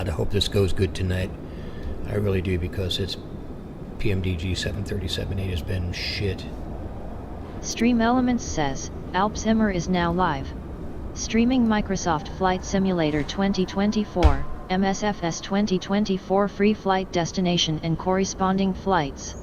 God, I hope this goes good tonight. I really do, because it's PMDG 737.8 has been shit. Stream Elements says, Alpsheimer is now live. Streaming Microsoft Flight Simulator 2024, MSFS 2024 free flight destination and corresponding flights.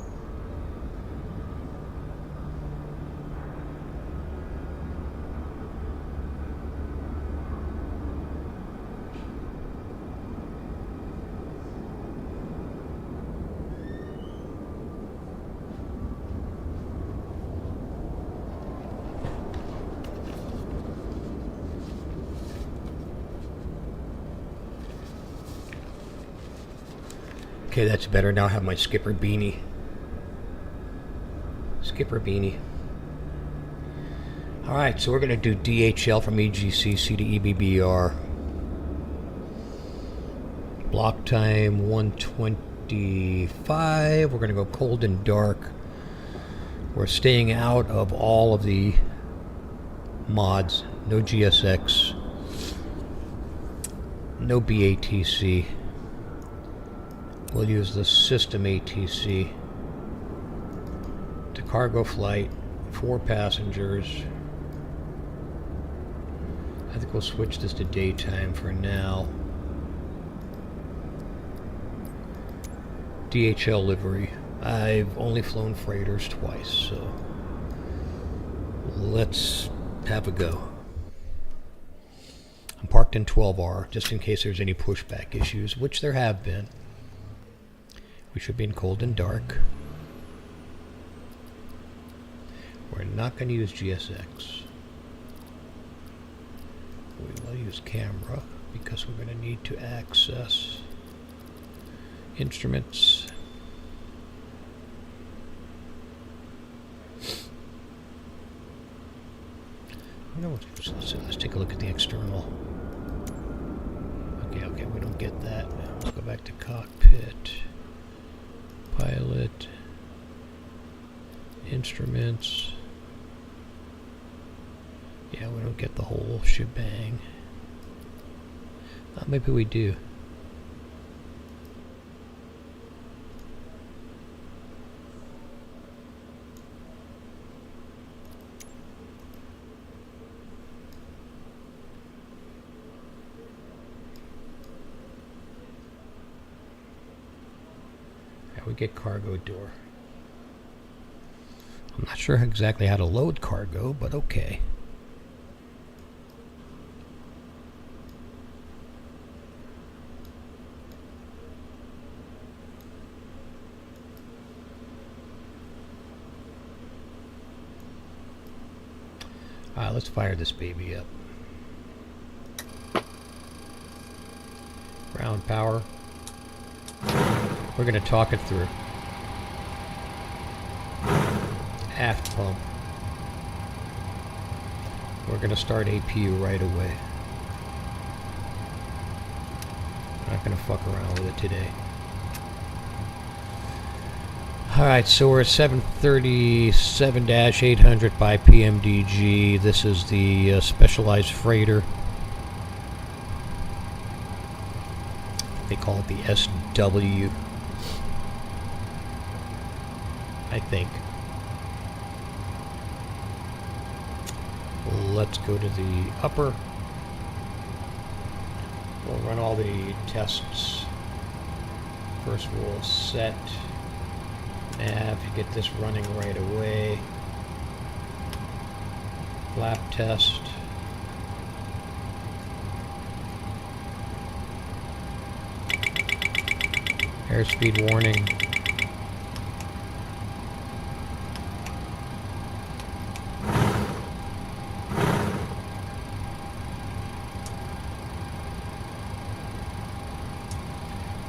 Okay, that's better. Now I have my skipper beanie. Skipper beanie. Alright, so we're going to do DHL from EGCC to EBBR. Block time 125. We're going to go cold and dark. We're staying out of all of the mods. No GSX. No BATC. We'll use the system ATC. To cargo flight, 4 passengers. I think we'll switch this to daytime for now. DHL livery. I've only flown freighters twice, so let's have a go. I'm parked in 12R, just in case there's any pushback issues, which there have been. We should be in cold and dark. We're not going to use GSX. We will use camera because we're going to need to access instruments. Let's take a look at the external. Okay, we don't get that. Let's go back to cockpit. Pilot, instruments. Yeah, we don't get the whole shebang. Maybe we do. We get cargo door. I'm not sure exactly how to load cargo, but okay. Alright, let's fire this baby up. Ground power. We're going to talk it through. Aft pump. We're going to start APU right away. We're not going to fuck around with it today. Alright, so we're at 737-800 by PMDG. This is the specialized freighter. They call it the SW. I think. Let's go to the upper. We'll run all the tests. First we'll set nav to get this running right away. Flap test. Airspeed warning.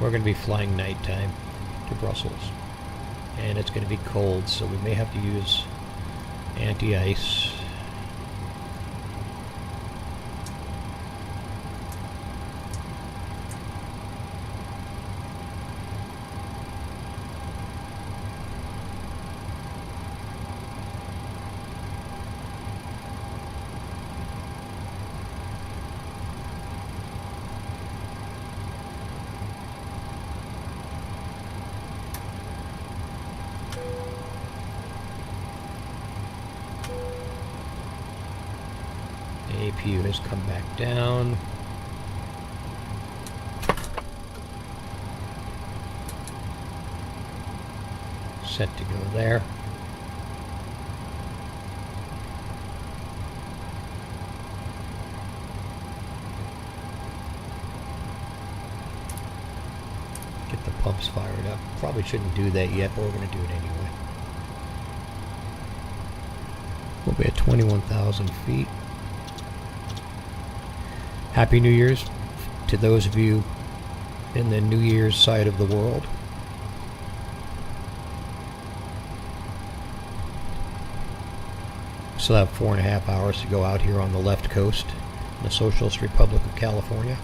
We're going to be flying nighttime to Brussels, and it's going to be cold, so we may have to use anti-ice. APU has come back down. Set to go there. Get the pumps fired up. Probably shouldn't do that yet, but we're going to do it anyway. We'll be at 21,000 feet. Happy New Year's to those of you in the New Year's side of the world. Still have 4.5 hours to go out here on the left coast in the Socialist Republic of California.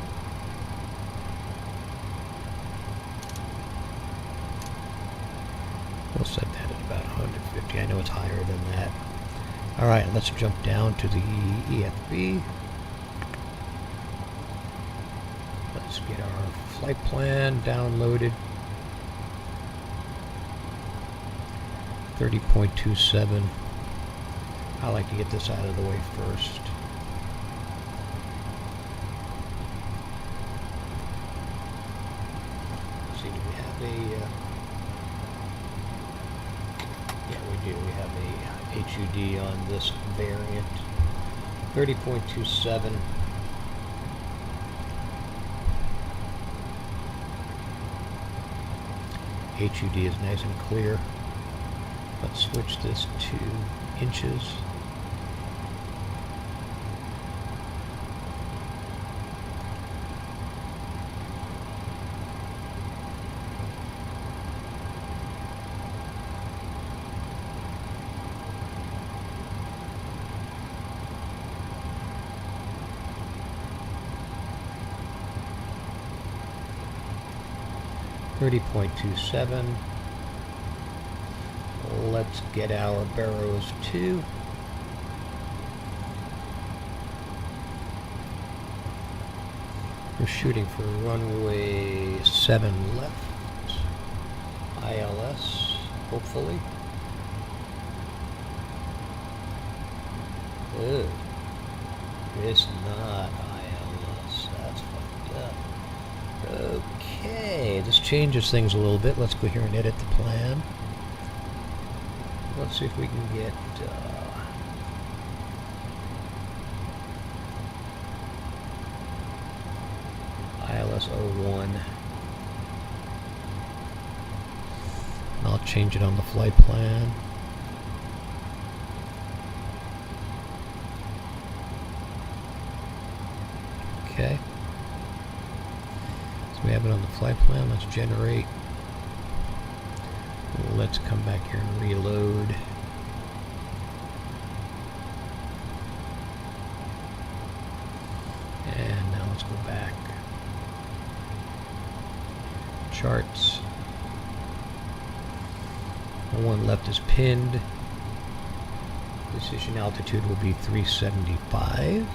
We'll set that at about 150. I know it's higher than that. Alright, let's jump down to the EFB. Let's get our flight plan downloaded. 30.27. I like to get this out of the way first. Let's see, do we have a... yeah, we do. We have a HUD on this variant. 30.27. HUD is nice and clear. Let's switch this to inches. .27. Let's get our Barrows 2. We're shooting for runway 7 left. ILS, hopefully. Ugh. It's not ILS. That's fucked up. Okay, this changes things a little bit. Let's go here and edit the plan. Let's see if we can get ILS 01. I'll change it on the flight plan. Okay. So we have it on the flight plan. Let's generate. Let's come back here and reload. And now let's go back. Charts. The one left is pinned. Decision altitude will be 375.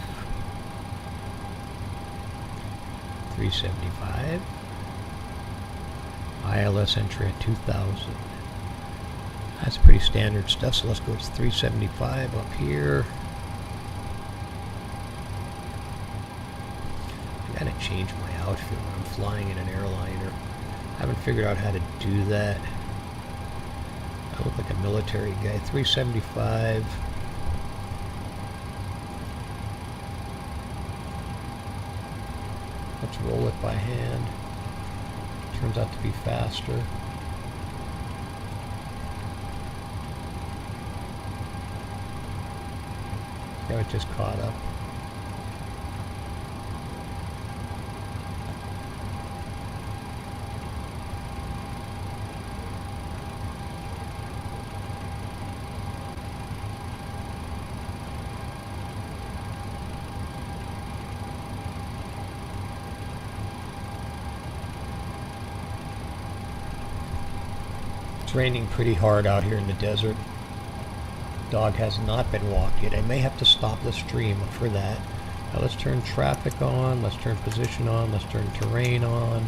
375. ILS entry at 2000. That's pretty standard stuff, so let's go to 375 up here. I gotta change my outfit when I'm flying in an airliner. I haven't figured out how to do that. I look like a military guy. 375. Let's roll it by hand. Turns out to be faster. Now it just caught up. It's raining pretty hard out here in the desert. Dog has not been walked yet. I may have to stop the stream for that. Now let's turn traffic on, let's turn position on, let's turn terrain on,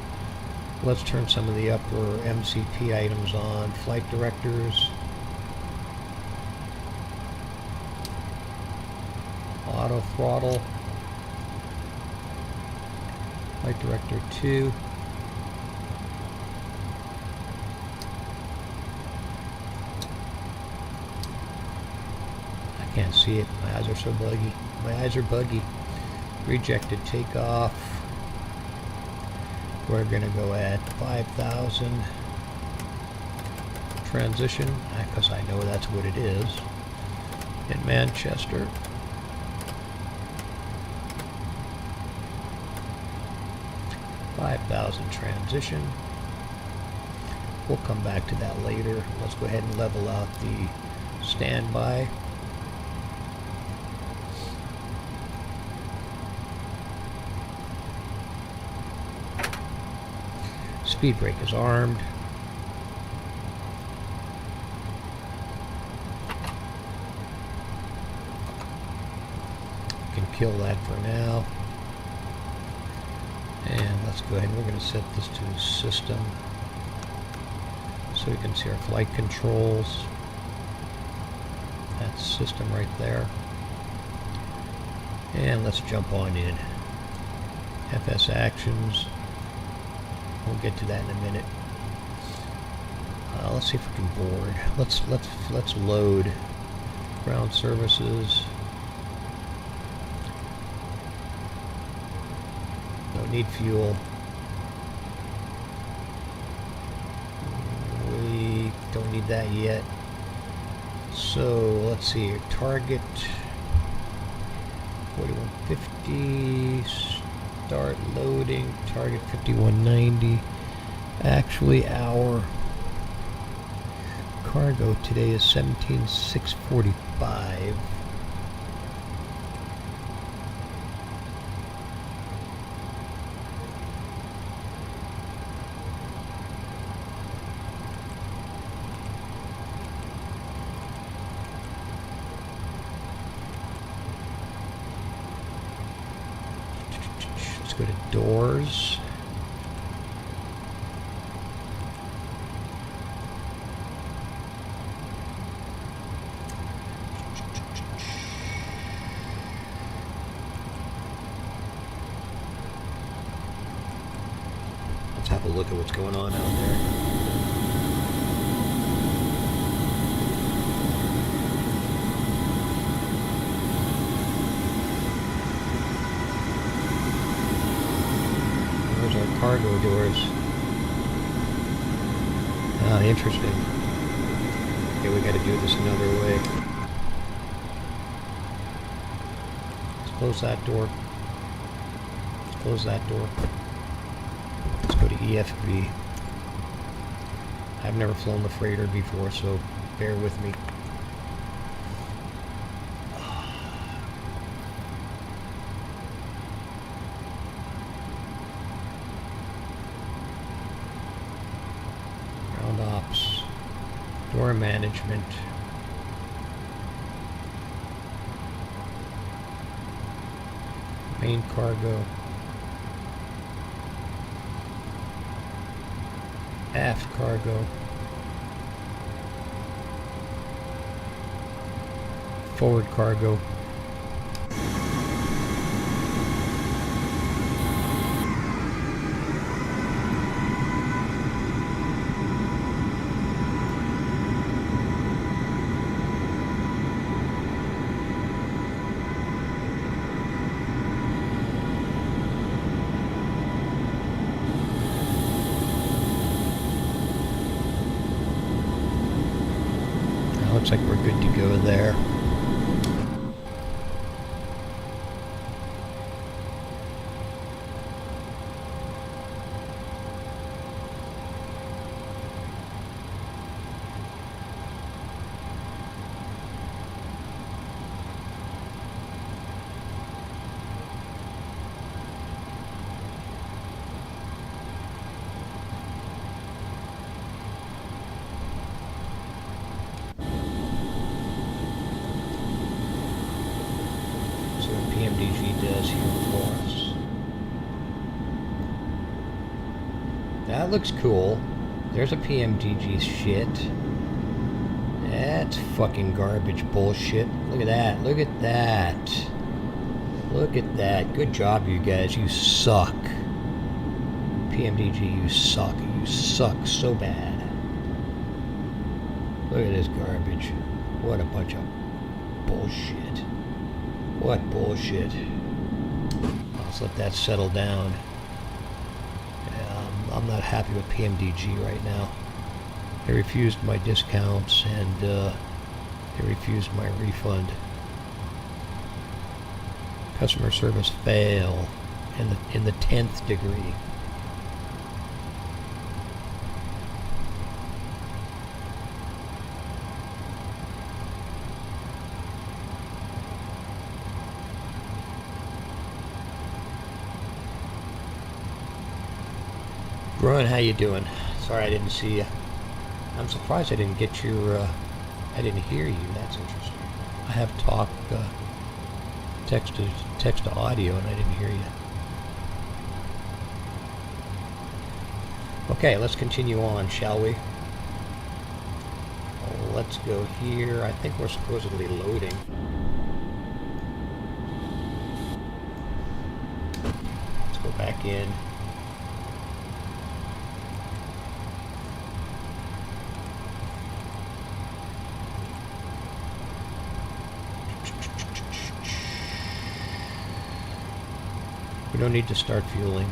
let's turn some of the upper MCP items on, flight directors. Auto throttle. Flight director 2. I can't see it. My eyes are so buggy. My eyes are buggy. Rejected takeoff. We're gonna go at 5,000. Transition, because I know that's what it is. In Manchester. $5,000 transition. We'll come back to that later. Let's go ahead and level out the standby. Speed brake is armed. Can kill that for now. And let's go ahead and we're going to set this to system so we can see our flight controls. That's system right there. And let's jump on in. FS actions. We'll get to that in a minute. Let's see if we can board. Let's load ground services. Don't need fuel. We don't need that yet. So let's see. Target 4150. Start loading. Target 5190. Actually, our cargo today is 17,645. Let's go to doors. Let's have a look at what's going on out there. There's our cargo doors. Ah, interesting. Okay, we gotta do this another way. Let's close that door. Let's close that door. Let's go to EFB. I've never flown the freighter before, so bear with me. Ground ops. Door management. Main cargo. Aft cargo. Forward cargo. Looks like we're good to go there. PMDG does here for us. That looks cool. There's a PMDG shit. That's fucking garbage bullshit. Look at that. Look at that. Look at that. Good job, you guys. You suck. PMDG, you suck. You suck so bad. Look at this garbage. What a bunch of bullshit. What bullshit. Let's let that settle down. I'm not happy with PMDG right now. They refused my discounts and they refused my refund. Customer service fail in the 10th degree. Brian, how you doing? Sorry I didn't see you. I'm surprised I didn't get your, I didn't hear you. That's interesting. I have talk, text to audio, and I didn't hear you. Okay, let's continue on, shall we? Let's go here. I think we're supposedly loading. Let's go back in. We don't need to start fueling.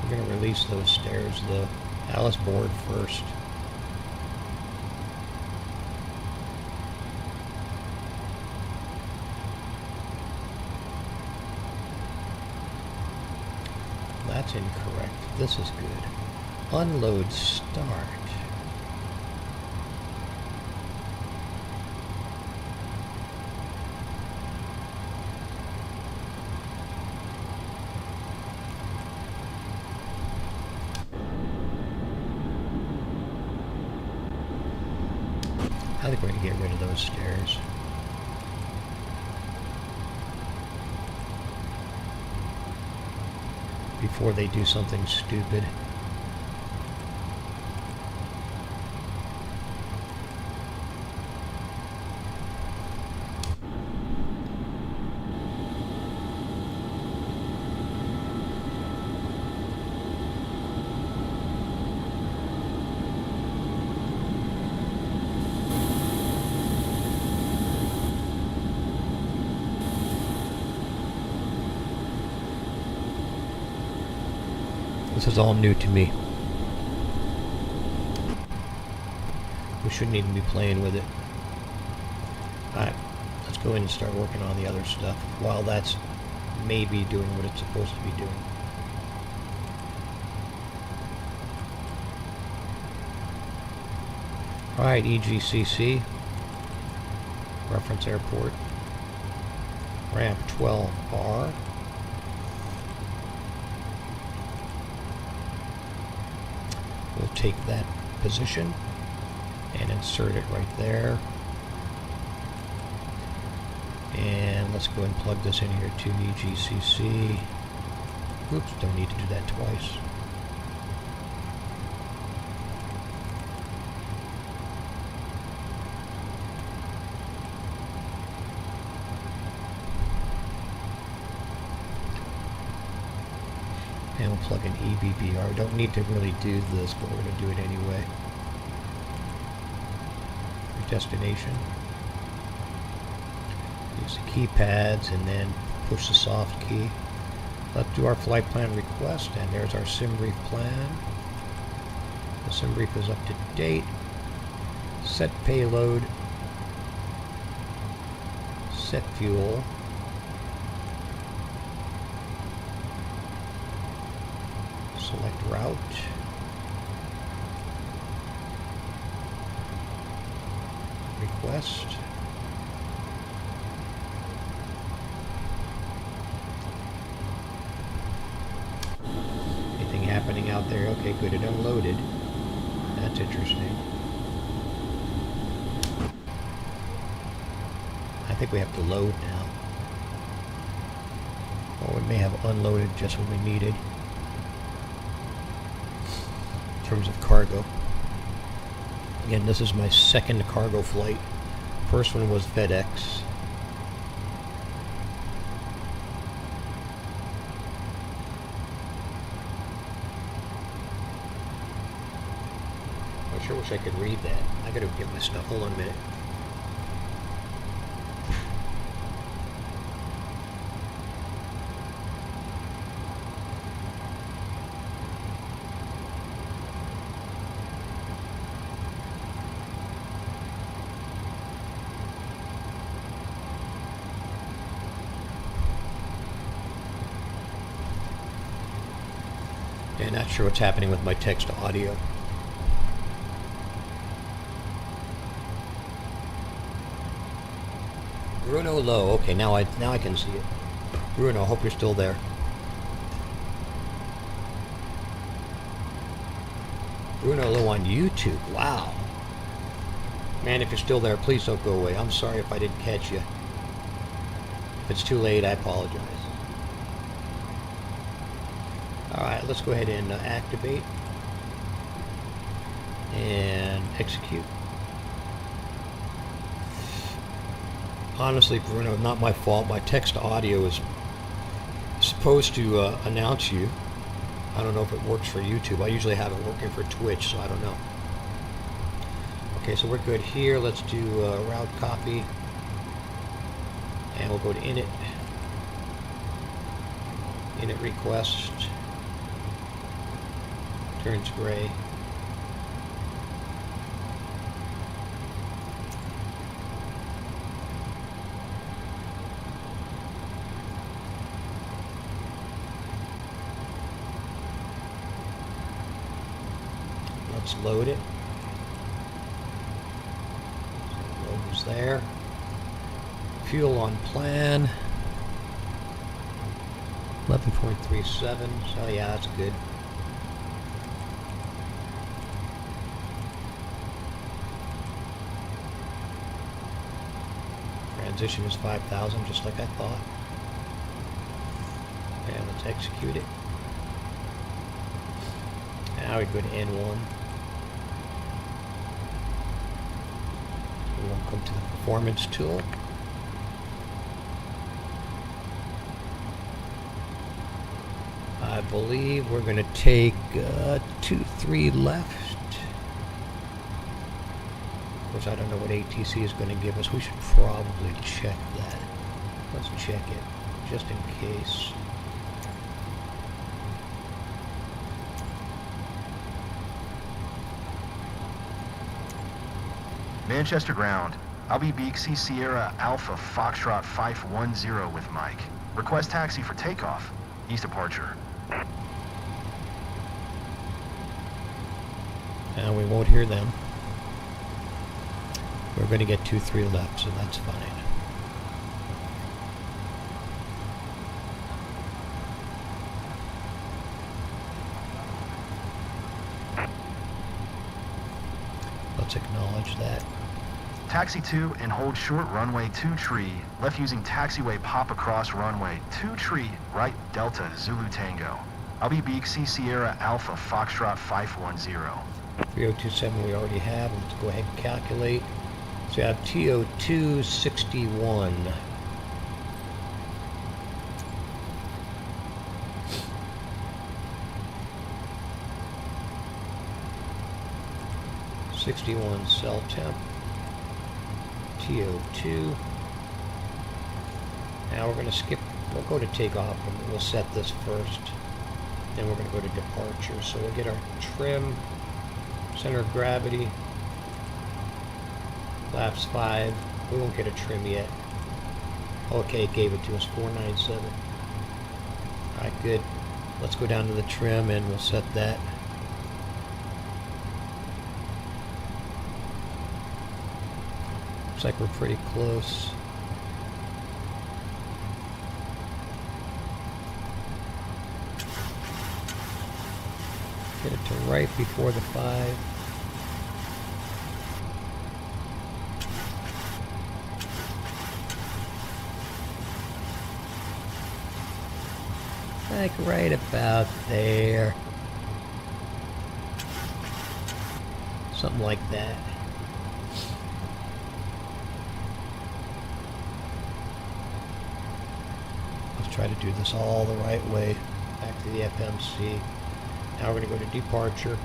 We're going to release those stairs though. Alice board first. That's incorrect. This is good. Unload start. I think we're going to get rid of those stairs. Before they do something stupid. This is all new to me. We shouldn't even be playing with it. Alright, let's go in and start working on the other stuff while that's maybe doing what it's supposed to be doing. Alright, EGCC. Reference airport. Ramp 12R. We'll take that position and insert it right there. And let's go and plug this in here to EGCC. Oops, don't need to do that twice. And we'll plug in EBBR. We don't need to really do this, but we're going to do it anyway. Your destination. Use the keypads and then push the soft key. Let's do our flight plan request, and there's our sim brief plan. The sim brief is up to date. Set payload. Set fuel. Select route. Request. Anything happening out there? Okay, good. It unloaded. That's interesting. I think we have to load now. Or we may have unloaded just what we needed. In terms of cargo. Again, this is my second cargo flight. First one was FedEx. sure wish I could read that. I gotta get my stuff. Hold on a minute. Yeah, not sure what's happening with my text to audio. Bruno Lowe. Okay, now I can see it. Bruno, hope you're still there. Bruno Lowe on YouTube. Wow. Man, if you're still there, please don't go away. I'm sorry if I didn't catch you. If it's too late, I apologize. Alright, let's go ahead and activate and execute. Honestly, Bruno, not my fault. My text to audio is supposed to announce you. I don't know if it works for YouTube. I usually have it working for Twitch, so I don't know. Okay, so we're good here. Let's do route copy. And we'll go to init. Init request. Turns gray. Let's load it. So load is there. Fuel on plan. 11.37. So yeah, that's good. Transition is 5,000, just like I thought. And let's execute it. Now we go to N1. We'll come to the performance tool. I believe we're going to take 2-3 left. Of course, I don't know what ATC is going to give us. We should probably check that. Let's check it, just in case. Manchester ground. I'll be BC Sierra Alpha Foxtrot 510 with Mike. Request taxi for takeoff. East departure. And we won't hear them. We're going to get 2-3 left, so that's fine. Let's acknowledge that. Taxi 2 and hold short runway 2 tree. Left using taxiway pop across runway 2 tree. Right Delta Zulu Tango. I'll be BC Sierra Alpha Foxtrot 510. 3027 we already have. Let's go ahead and calculate. So we have TO2 61. '61 cell temp. TO2. Now we're going to skip. We'll go to takeoff and we'll set this first. Then we're going to go to departure. So we'll get our trim, center of gravity. Flaps 5. We won't get a trim yet. Okay, it gave it to us. 497. Alright, good. Let's go down to the trim and we'll set that. Looks like we're pretty close. Get it to right before the 5. Like right about there. Something like that. Let's try to do this all the right way. Back to the FMC. Now we're going to go to departure.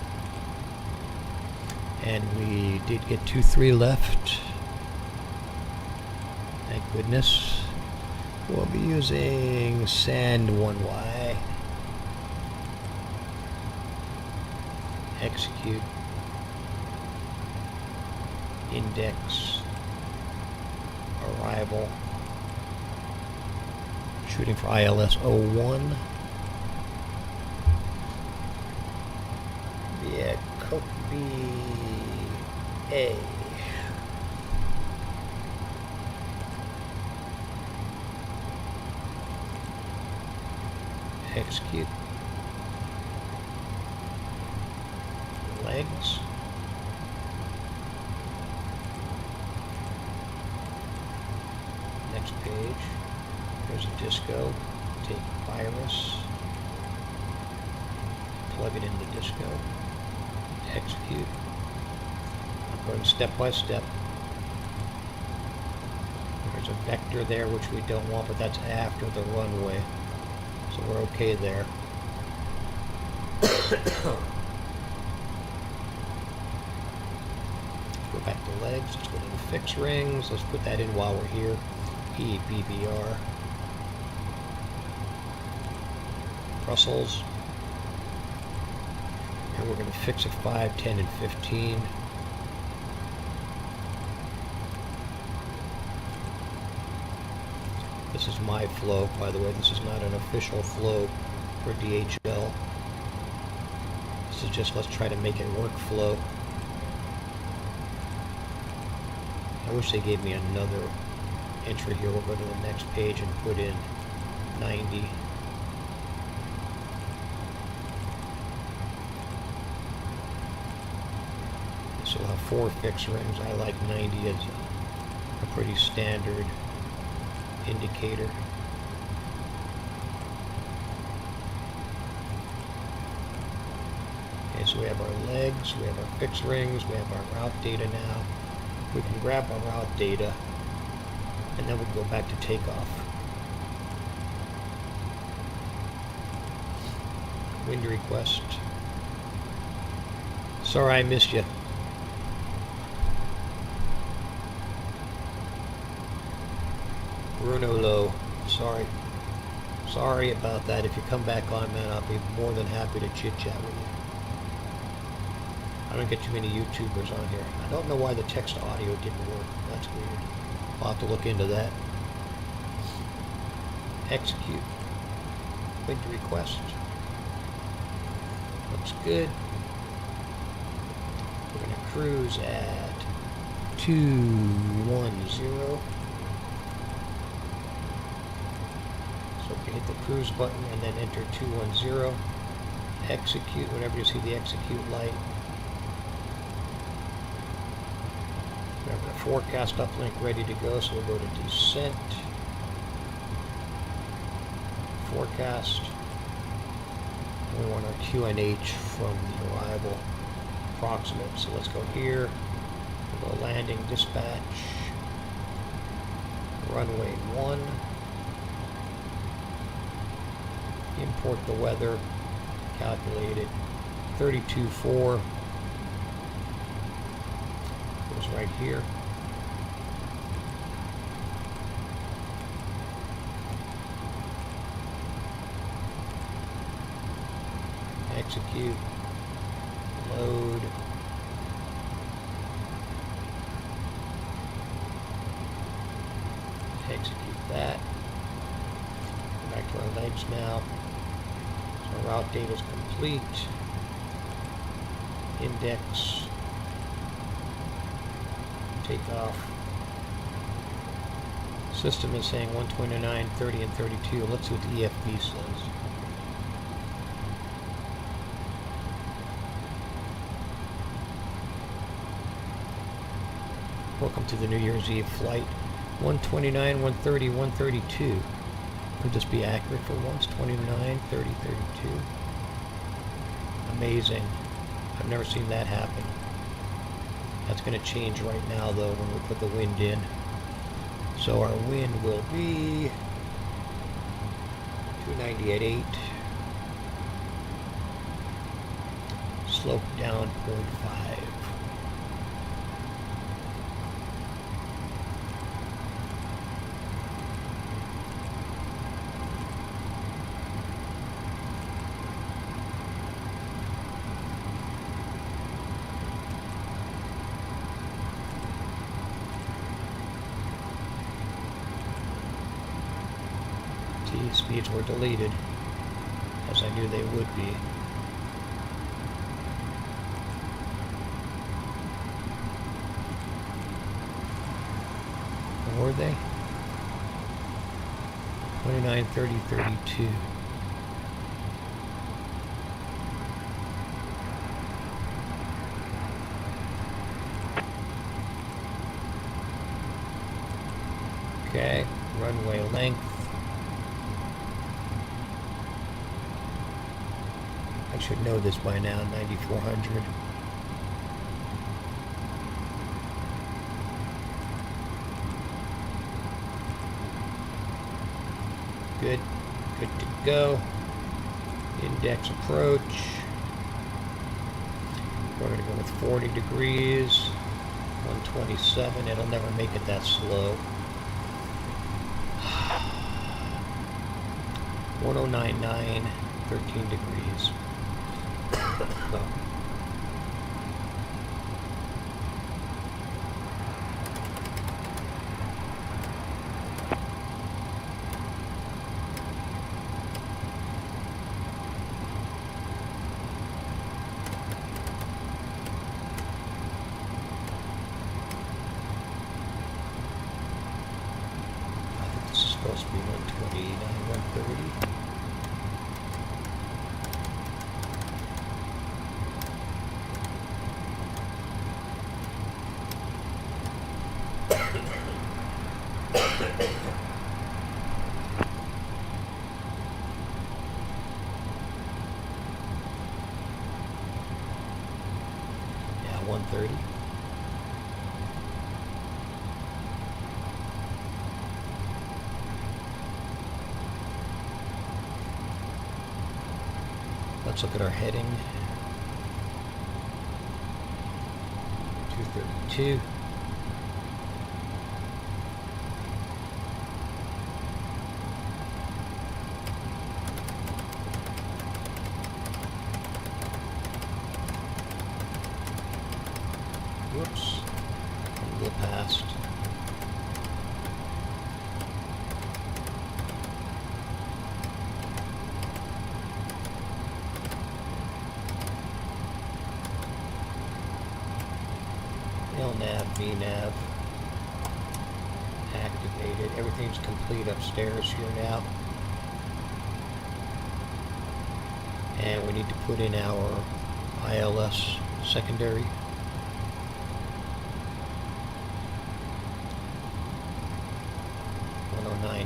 And we did get 2-3 left. Thank goodness. We'll be using sand 1Y. Execute. Index. Arrival. Shooting for ILS 01. Yeah, Cook B-A. Execute. Legs. Next page. There's a disco. Take virus. Plug it into disco. Execute. I'm going step by step. There's a vector there which we don't want, but that's after the runway. So we're okay there. Go back to legs. Let's go to the fix rings. Let's put that in while we're here. EBBR. Brussels. And we're going to fix at 5, 10, and 15. This is my flow, by the way. This is not an official flow for DHL. This is just let's try to make it work flow. I wish they gave me another entry here. We'll go to the next page and put in 90. So we'll have 4 fix rings. I like 90 as a pretty standard indicator. Okay, so we have our legs, we have our fix rings, we have our route data now. We can grab our route data and then we go back to takeoff. Wind request. Sorry I missed you. Bruno Low. Sorry about that. If you come back on, man, I'll be more than happy to chit-chat with you. I don't get too many YouTubers on here. I don't know why the text audio didn't work. That's weird. I'll have to look into that. Execute. Wind request. Looks good. We're going to cruise at 210. So we can hit the cruise button and then enter 210. Execute whenever you see the execute light. We have our forecast uplink ready to go, so we'll go to descent. Forecast. And we want our QNH from the arrival approximate. So let's go here. We'll go landing dispatch. Runway 1. Import the weather, calculate it, 32.4, goes right here. Execute, load, execute that, go back to our legs now. So route data is complete. Index. Takeoff. System is saying 129, 30, and 32. Let's see what the EFB says. Welcome to the New Year's Eve flight. 129, 130, 132. Could this be accurate for once? 29, 30, 32. Amazing. I've never seen that happen. That's going to change right now, though, when we put the wind in. So our wind will be 290 at 8. Slope down 0.5. speeds were deleted, as I knew they would be. Or were they? 29, 30, 32. Okay, runway length. I should know this by now, 9,400. Good, good to go. Index approach. We're going to go with 40 degrees, 127. It'll never make it that slow. 1099, 13 degrees. I think this is supposed to be 129, 130. Yeah, 130. Let's look at our heading. 232. Whoops. A little past. LNAV, VNAV activated. Everything's complete upstairs here now. And we need to put in our ILS secondary.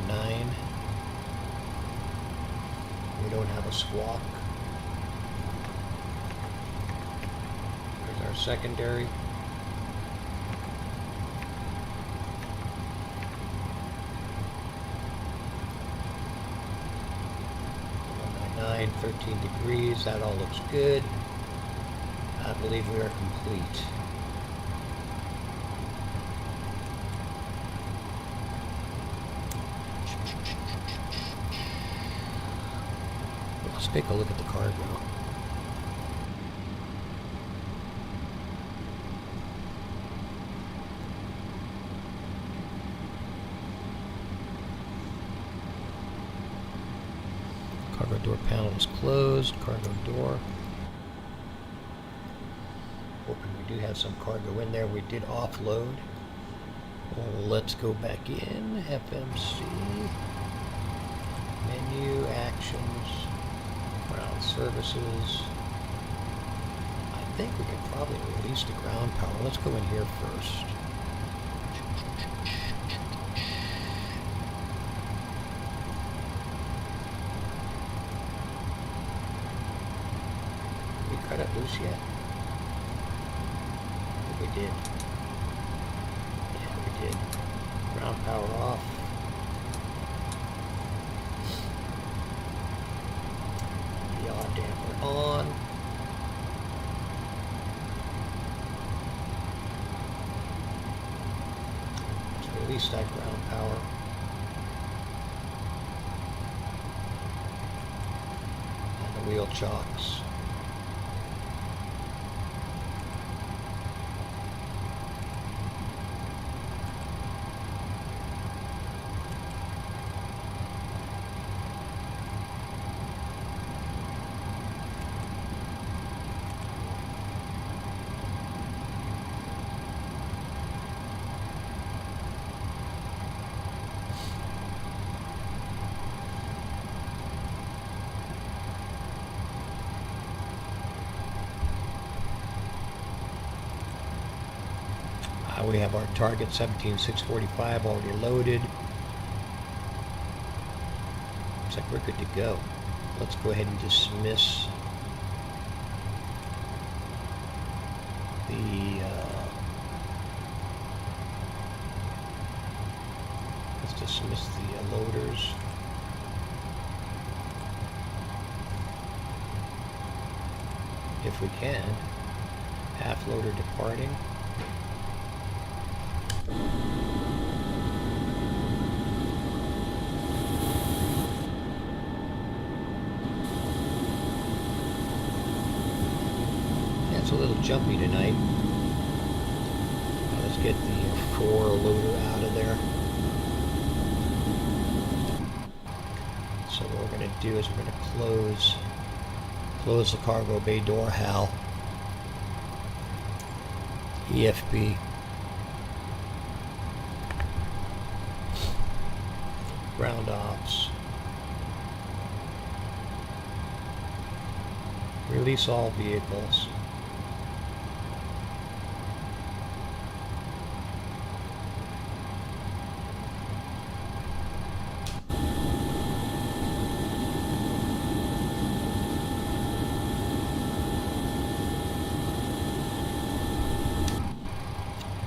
.9. We don't have a squawk. There's our secondary. .9, 13 degrees. That all looks good. I believe we are complete. Let's take a look at the cargo. Cargo door panel is closed. Cargo door. Hoping we do have some cargo in there. We did offload. Well, let's go back in. FMC. Menu, actions, ground services. I think we can probably release the ground power. Let's go in here first. Did we cut it loose yet? I think we did. Yeah, we did. Ground power off. Yaw damper on. Let's release that ground power. And the wheel chocks. we have our target 17645 already loaded. Looks like we're good to go. Let's go ahead and dismiss the let's dismiss the loaders. If we can. Half loader departing. It's a little jumpy tonight. Let's get the 4 loader out of there. So what we're going to do is we're going to close the cargo bay door, HAL, EFB, ground ops, release all vehicles.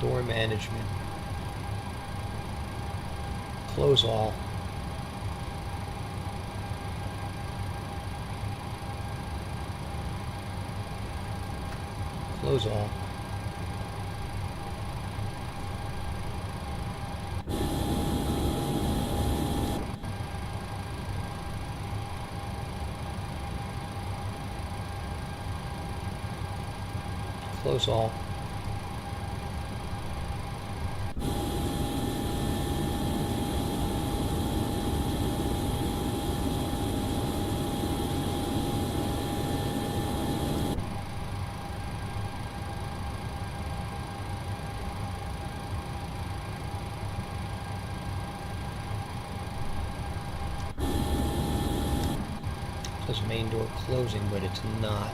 Door management. Close all. Close all. Close all. It says main door closing, but it's not.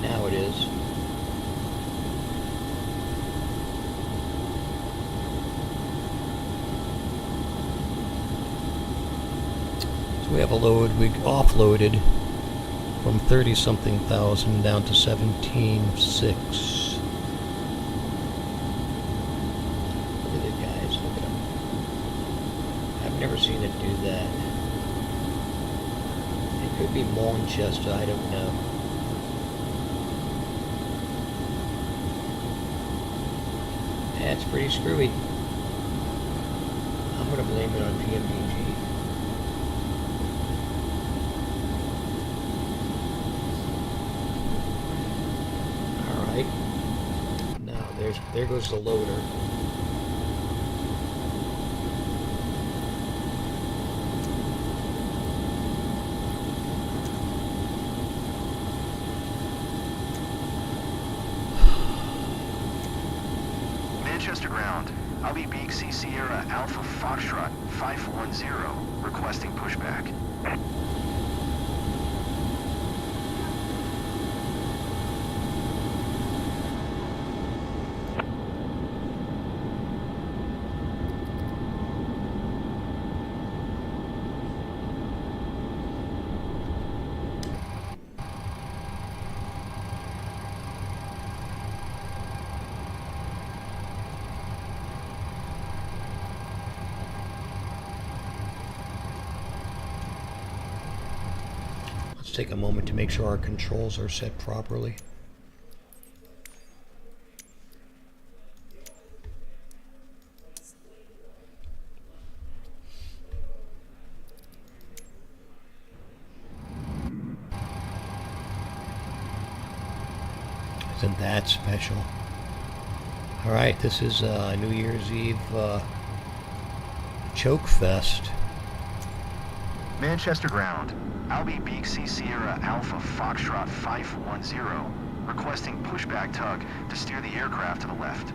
Now it is. We have a load, we offloaded from 30-something thousand down to 17.6. Look at it, guys, look at them. I've never seen it do that. It could be Manchester, I don't know. That's pretty screwy. I'm going to blame it on PMDG. Now there goes the loader. Manchester ground. I'll be Beak C Sierra Alpha Foxtrot 510, requesting pushback. Take a moment to make sure our controls are set properly. Isn't that special? Alright, this is New Year's Eve choke fest. Manchester ground. I'll be Beak C Sierra Alpha Foxtrot 510, requesting pushback tug to steer the aircraft to the left.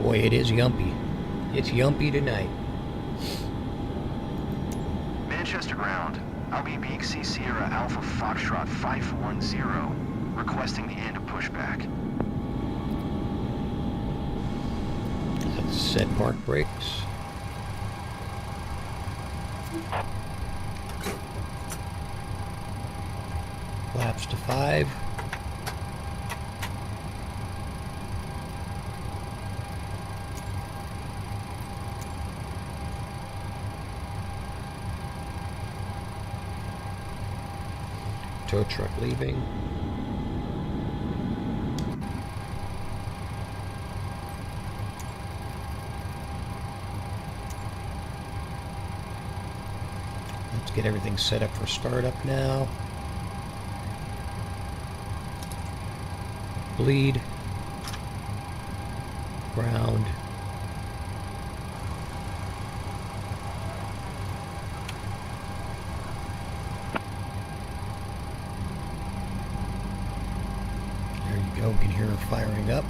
Boy, it is yumpy. It's yumpy tonight. Manchester ground. LB C Sierra Alpha Foxtrot 510, requesting the end of pushback. Let's set park brakes. Flaps to 5. Tow truck leaving. Let's get everything set up for startup now. Bleed. Ground. We can hear her firing up.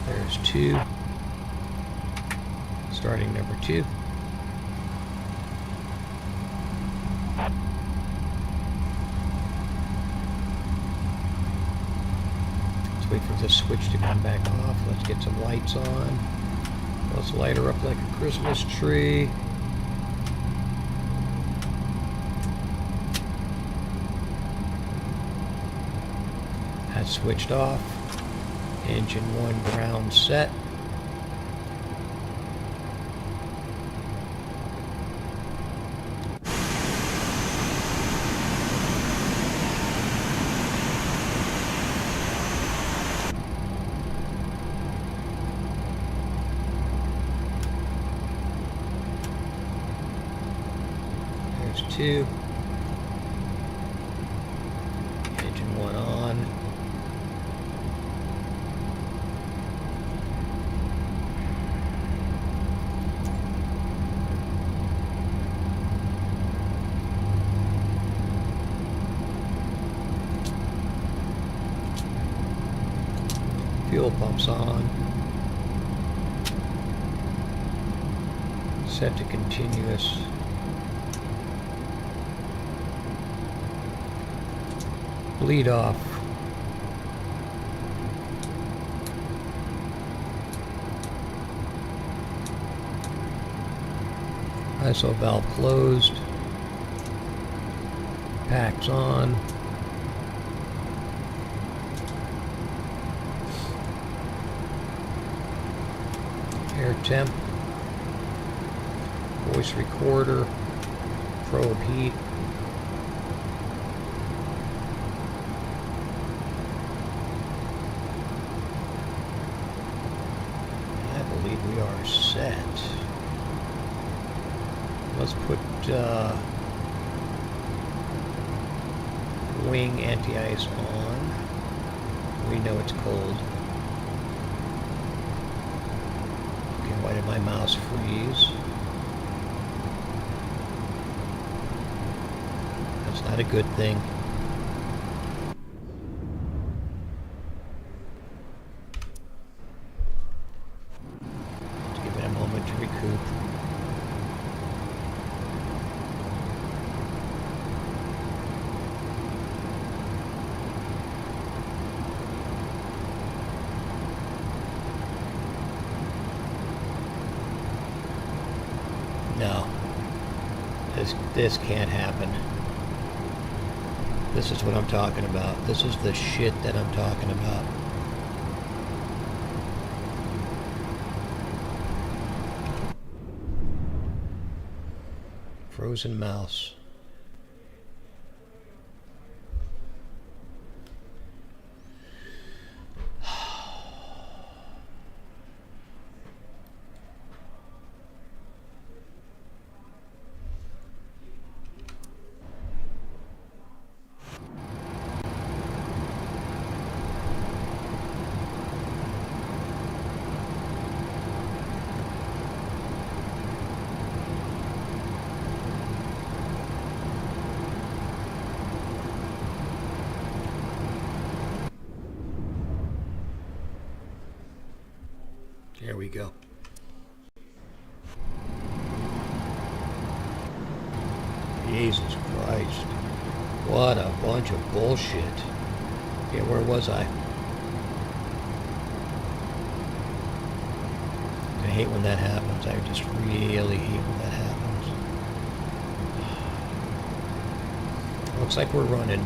There's 2. Starting number 2. Let's wait for this switch to come back off. Let's get some lights on. Let's light her up like a Christmas tree. Switched off. Engine 1 ground set. There's 2. Engine 1 on. Fuel pumps on. Set to continuous. Bleed off. ISO valve closed. Packs on. Air temp, voice recorder, probe heat, I believe we are set. Let's put wing anti-ice on. We know it's cold. Why did my mouse freeze? That's not a good thing. Let's give it a moment to recoup. No. This can't happen. This is what I'm talking about. This is the shit that I'm talking about. Frozen mouse. There we go. Jesus Christ. What a bunch of bullshit. Yeah, where was I? I hate when that happens. I just really hate when that happens. Looks like we're running.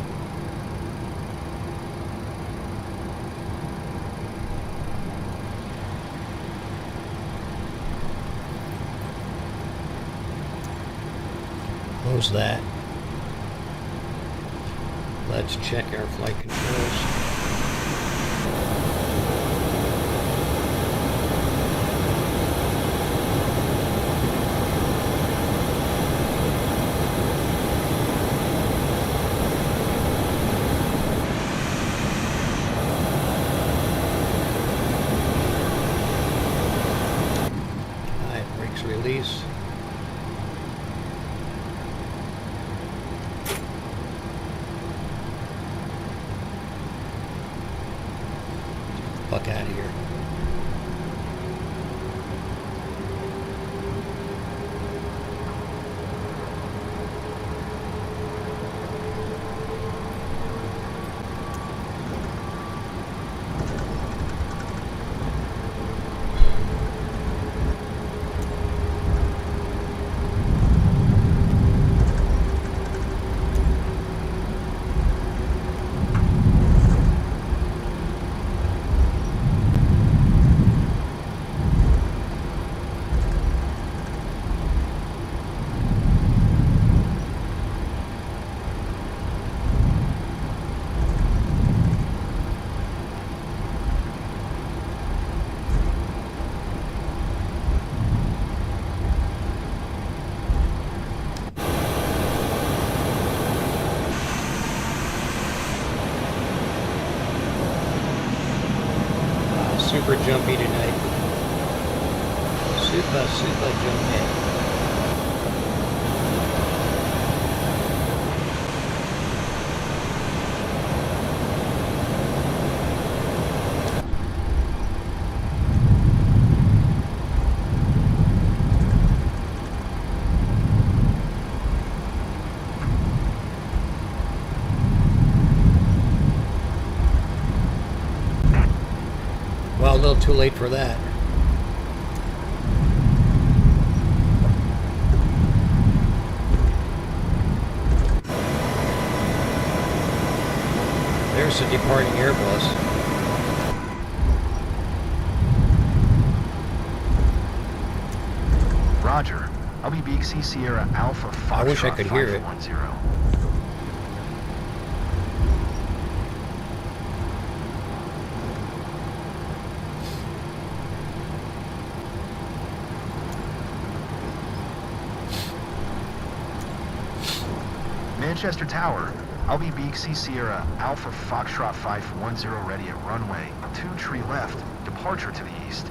Close that. Let's check our flight controls. Alright, brakes release. Fuck out of here. Super jumpy tonight. Super jumpy. Well, a little too late for that. There's a departing Airbus. Roger. I'll be BC Sierra Alpha Foxtrot I wish I could hear it. 510. Manchester Tower. I'll be BC Sierra Alpha Foxtrot 510 ready at runway 23 left, departure to the east.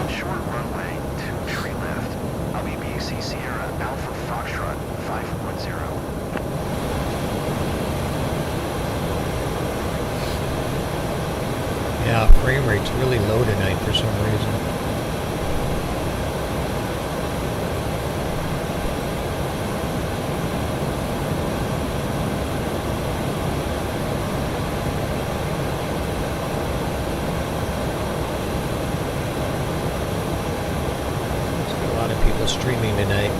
Short runway 23 left. I'll be BC Sierra Alpha Foxtrot 510. Yeah, frame rate's really low tonight for some reason. There's a lot of people streaming tonight.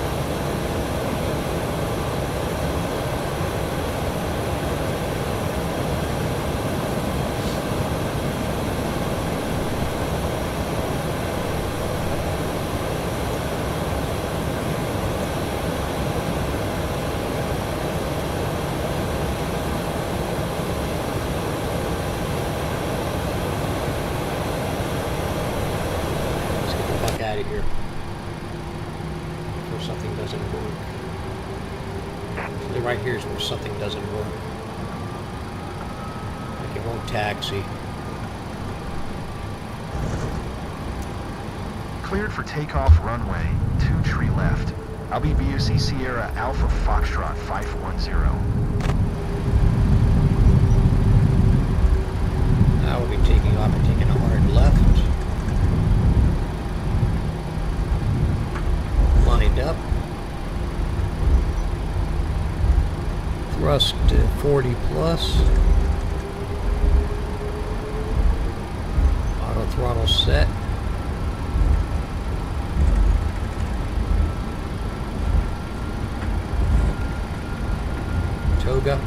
Let's get the fuck out of here before something doesn't work. Actually, right here is where something doesn't work. Like it won't taxi. Cleared for takeoff runway 2 tree left. I'll be BUC Sierra Alpha Foxtrot 510. Now we'll be taking off and taking a hard left. Lined up. Thrust to 40 plus. Auto throttle set. Toga.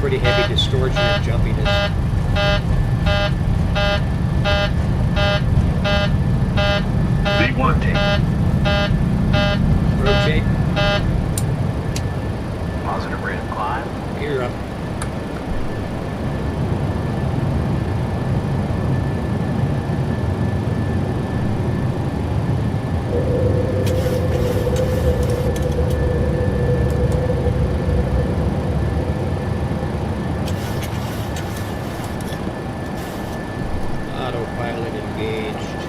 Pretty heavy distortion and jumpiness. V1 tape. Rotate. Positive rate of climb. Gear up. Autopilot engaged.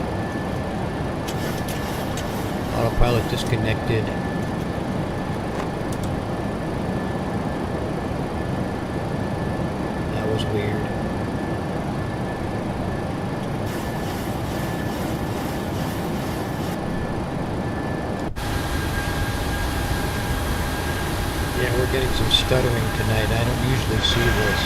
Autopilot disconnected. That was weird. Yeah, we're getting some stuttering tonight. I don't usually see this.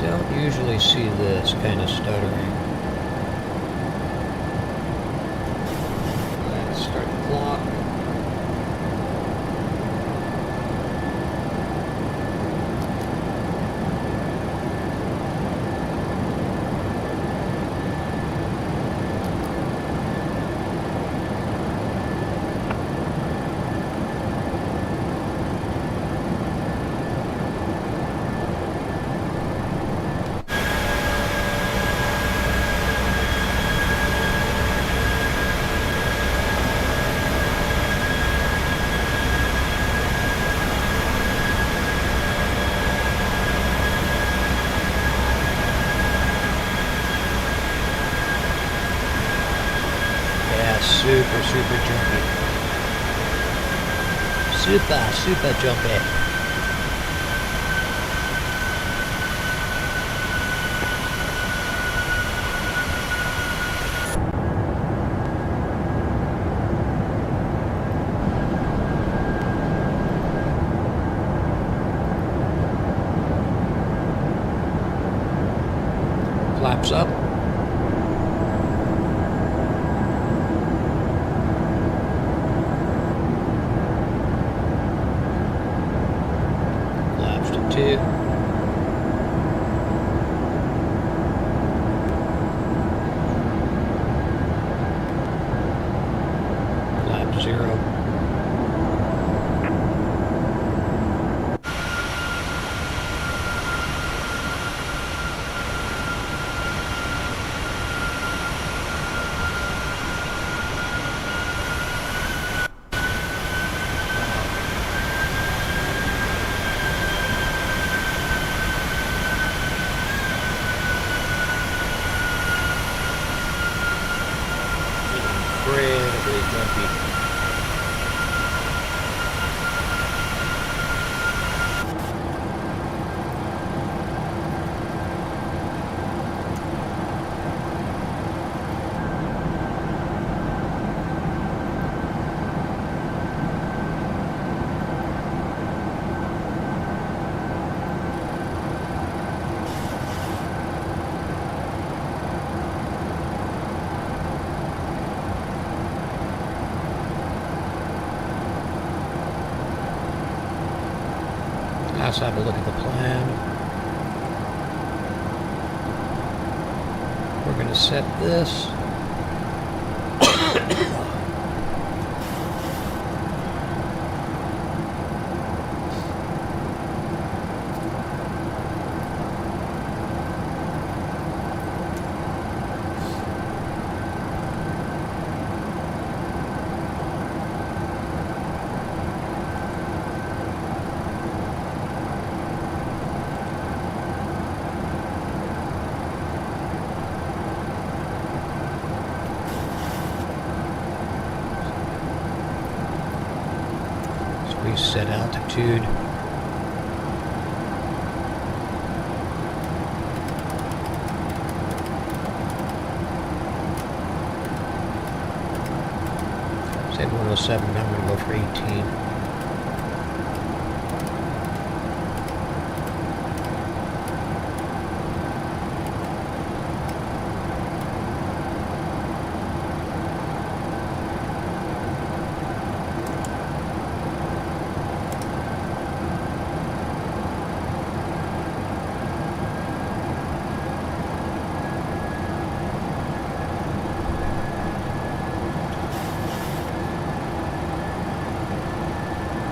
Don't usually see this kind of stuttering. Let's start the clock. Super jumpy. Super jumpy. Flaps up. Flaps to 2. Flap 0. Incredibly jumpy. Let's have a look at the plan. going to set this. Reset altitude. Said 107, I'm going to go for 18.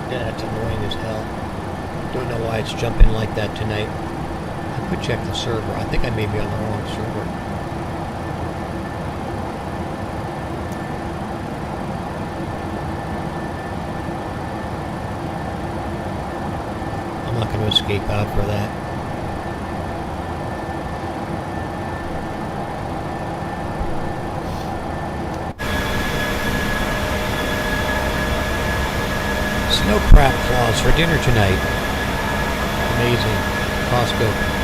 Yeah, that's annoying as hell. Don't know why it's jumping like that tonight. I could check the server. I think I may be on the wrong server. I'm not going to escape out for that. Snow crab claws for dinner tonight. Amazing. Costco.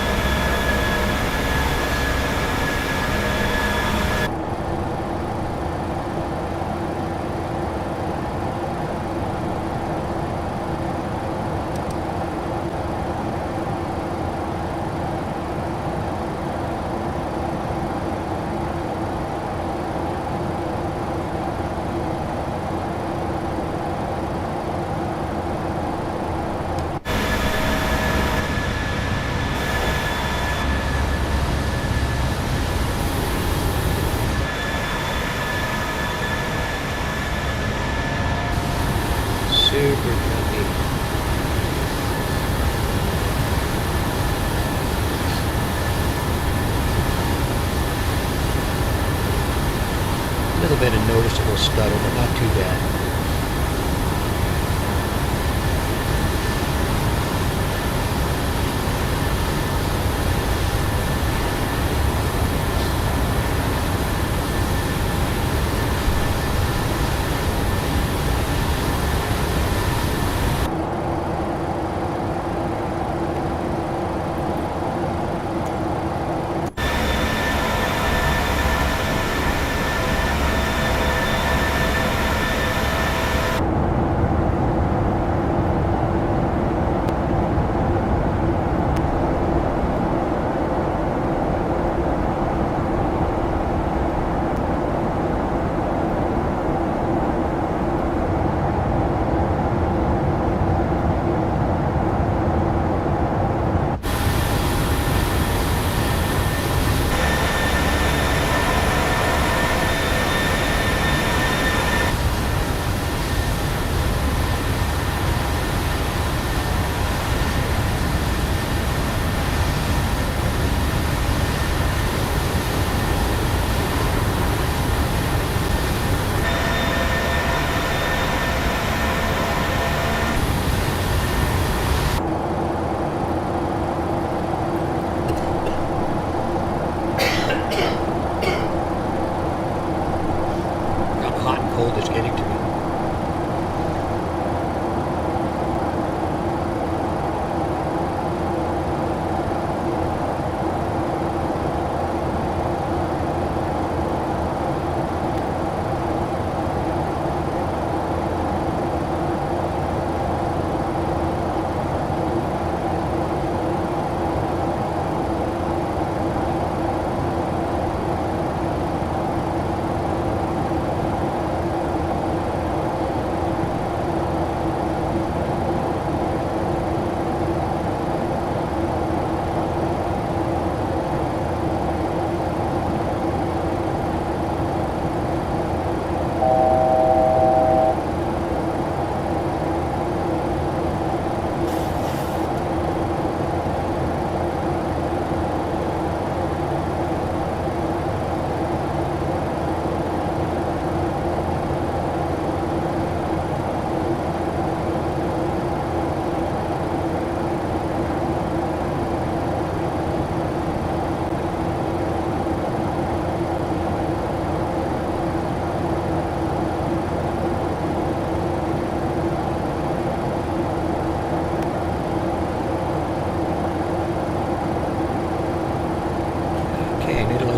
Super jumpy. A little bit of noticeable stutter, but not too bad.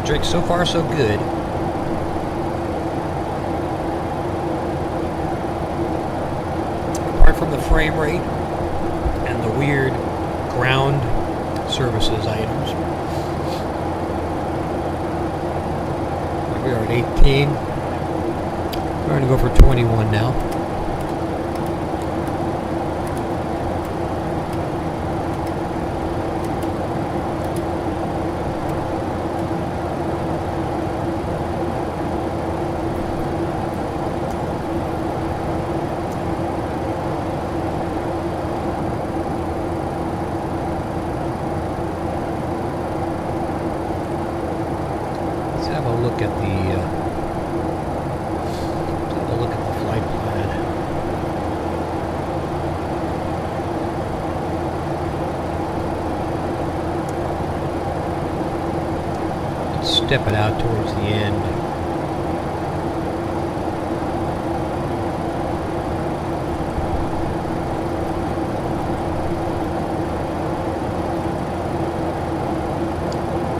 Drake, so far so good. Apart from the frame rate and the weird ground services items. We are at 18. Trying to go for 21 now. Look at the flight plan. Let's step it out towards the end.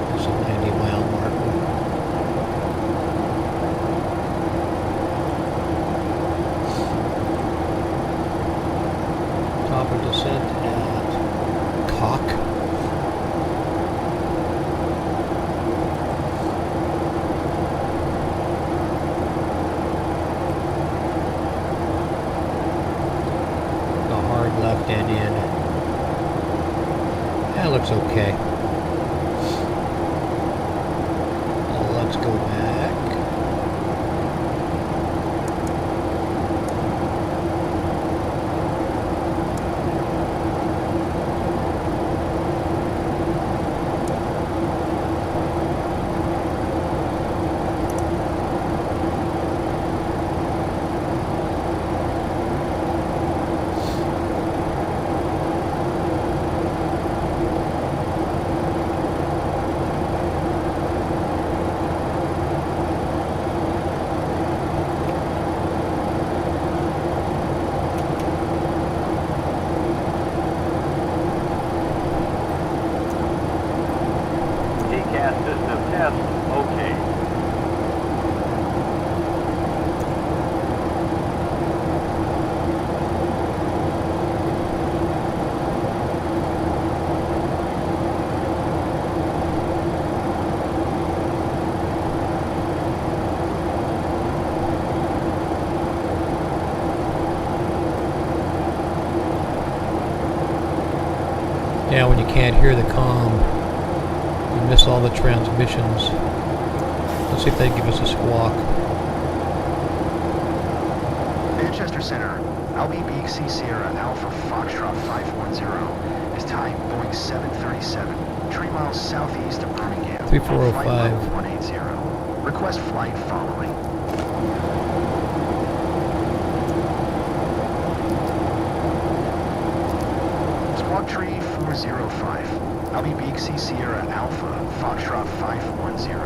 There's a 90-mile marker. Proper descent at Cock. The hard left and in. That looks okay. Let's go back. System test, okay. Yeah, when you can't hear the comm, you miss all the transmissions. Let's see if they give us a squawk. Manchester Center, LB Beak C Sierra Alpha Foxtrot 510 is type Boeing 737, 3 miles southeast of Birmingham. 3405. 180. Request flight following. Squawk Tree 405, LB Beak C Sierra Alpha Foxtrot 510.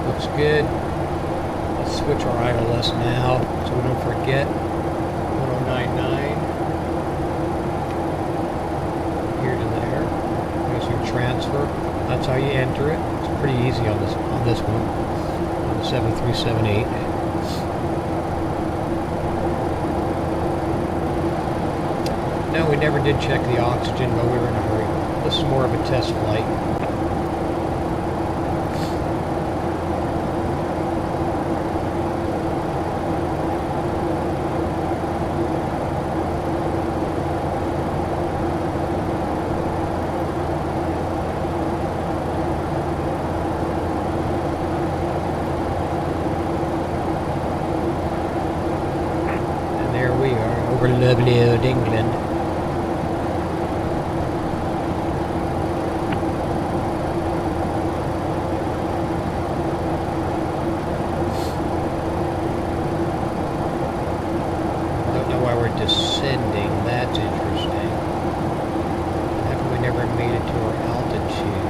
Looks good. Let's switch our ILS now so we don't forget. 1099. Here to there. There's your transfer. That's how you enter it. It's pretty easy on this one. On the 7378. No, we never did check the oxygen, but we were in a hurry. This is more of a test flight. Over lovely old England. Don't know why we're descending. That's interesting. How come we never made it to our altitude?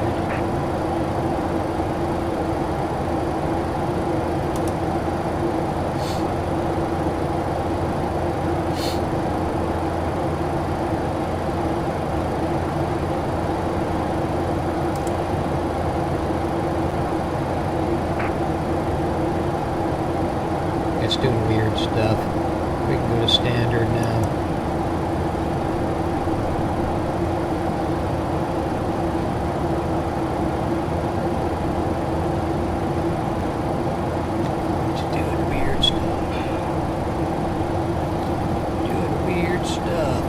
it's doing weird stuff. We can go to standard now. It's doing weird stuff. Doing weird stuff.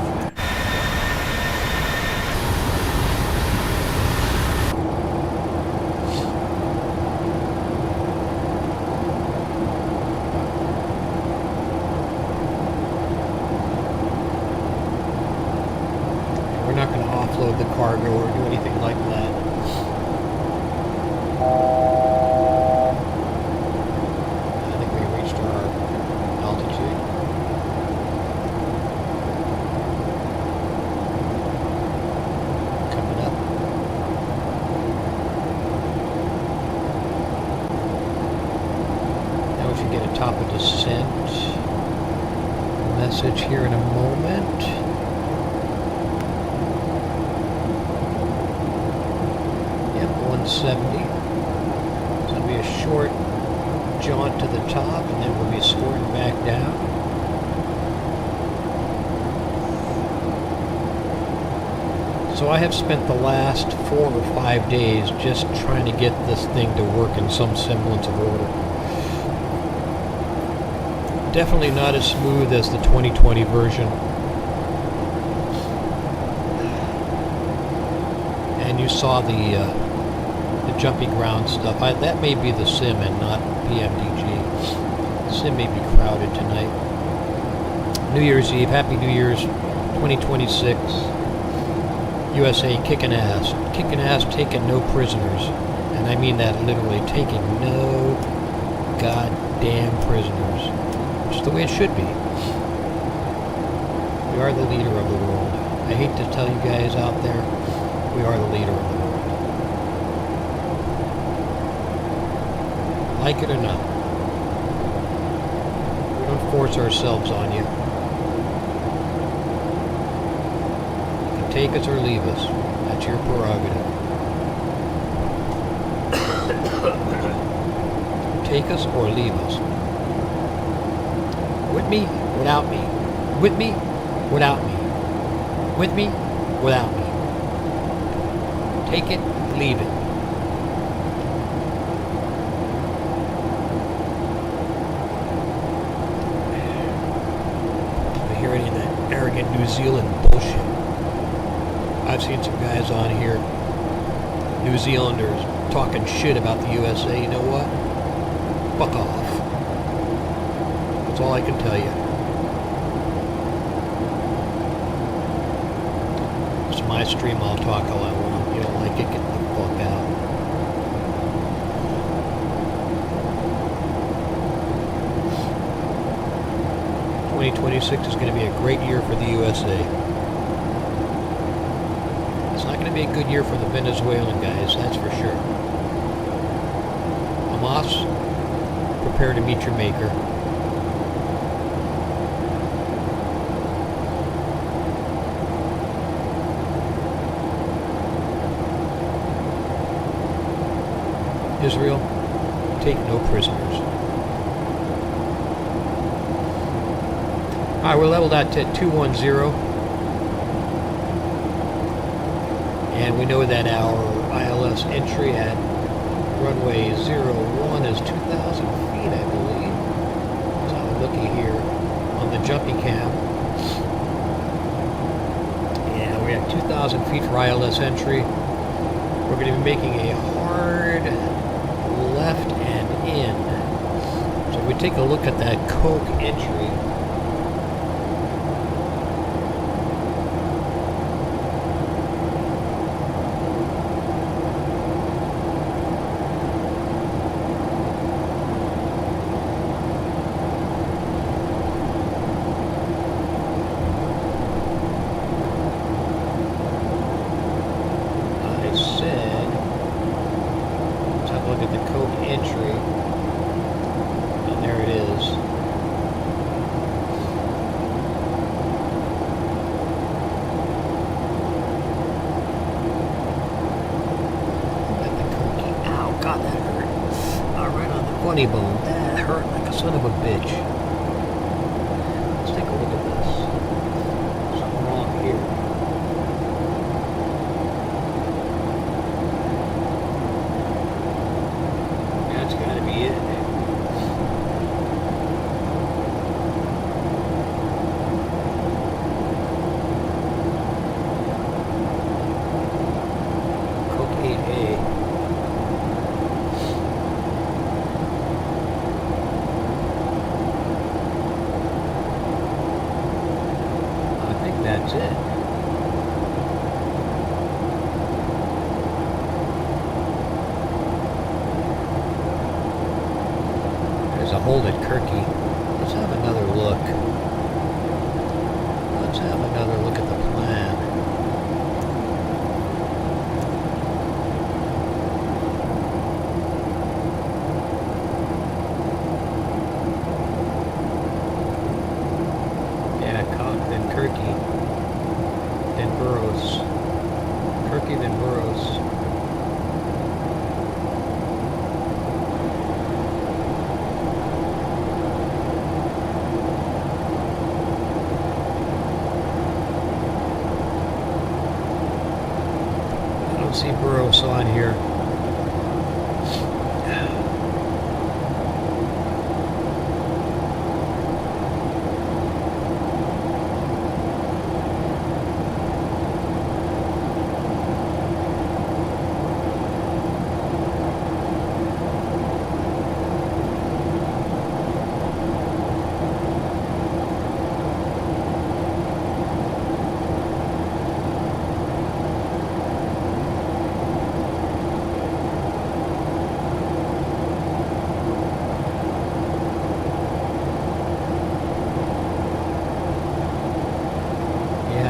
We're not going to offload the cargo or do anything like that. I think we reached our altitude. Coming up. Now we should get a top of descent message here in a moment. Yep, 170. It's going to be a short jaunt to the top, and then we'll be scoring back down. So I have spent the last 4 or 5 days just trying to get this thing to work in some semblance of order. Definitely not as smooth as the 2020 version. And you saw the jumpy ground stuff. That may be the sim and not PMDG. The sim may be crowded tonight. New Year's Eve, Happy New Year's 2026. USA kicking ass. Kicking ass, taking no prisoners. And I mean that literally, taking no goddamn prisoners. Which is the way it should be. We are the leader of the world. I hate to tell you guys out there, we are the leader of the world. Like it or not. We don't force ourselves on you. You can take us or leave us. That's your prerogative. Take us or leave us. With me, without me. With me, without me. With me, without me. Take it, leave it. I hear any of that arrogant New Zealand bullshit. I've seen some guys on here, New Zealanders, talking shit about the USA. You know what? Fuck off. That's all I can tell you. It's my stream, I'll talk all I want. You don't like it, get the fuck out. ...2026 is going to be a great year for the USA. It's not going to be a good year for the Venezuelan guys, that's for sure. Hamas, prepare to meet your maker. Israel, take no prisoners. Alright, we're leveled out to 210. And we know that our ILS entry at runway 01 is 2,000 feet, I believe. So I'm looking here on the jumpy cam. Yeah, we're at 2,000 feet for ILS entry. We're going to be making a hard left and in. So if we take a look at that Coke entry, funny bone. That hurt like a son of a bitch. Let's take a look at this. Something wrong here. That's gotta be it. That's it. There's a hold at Kirky. Let's have another look. Let's have another look at the plan. Yeah, then Kirky. Then Burroughs. Kirky, then Burroughs. I don't see Burroughs on here.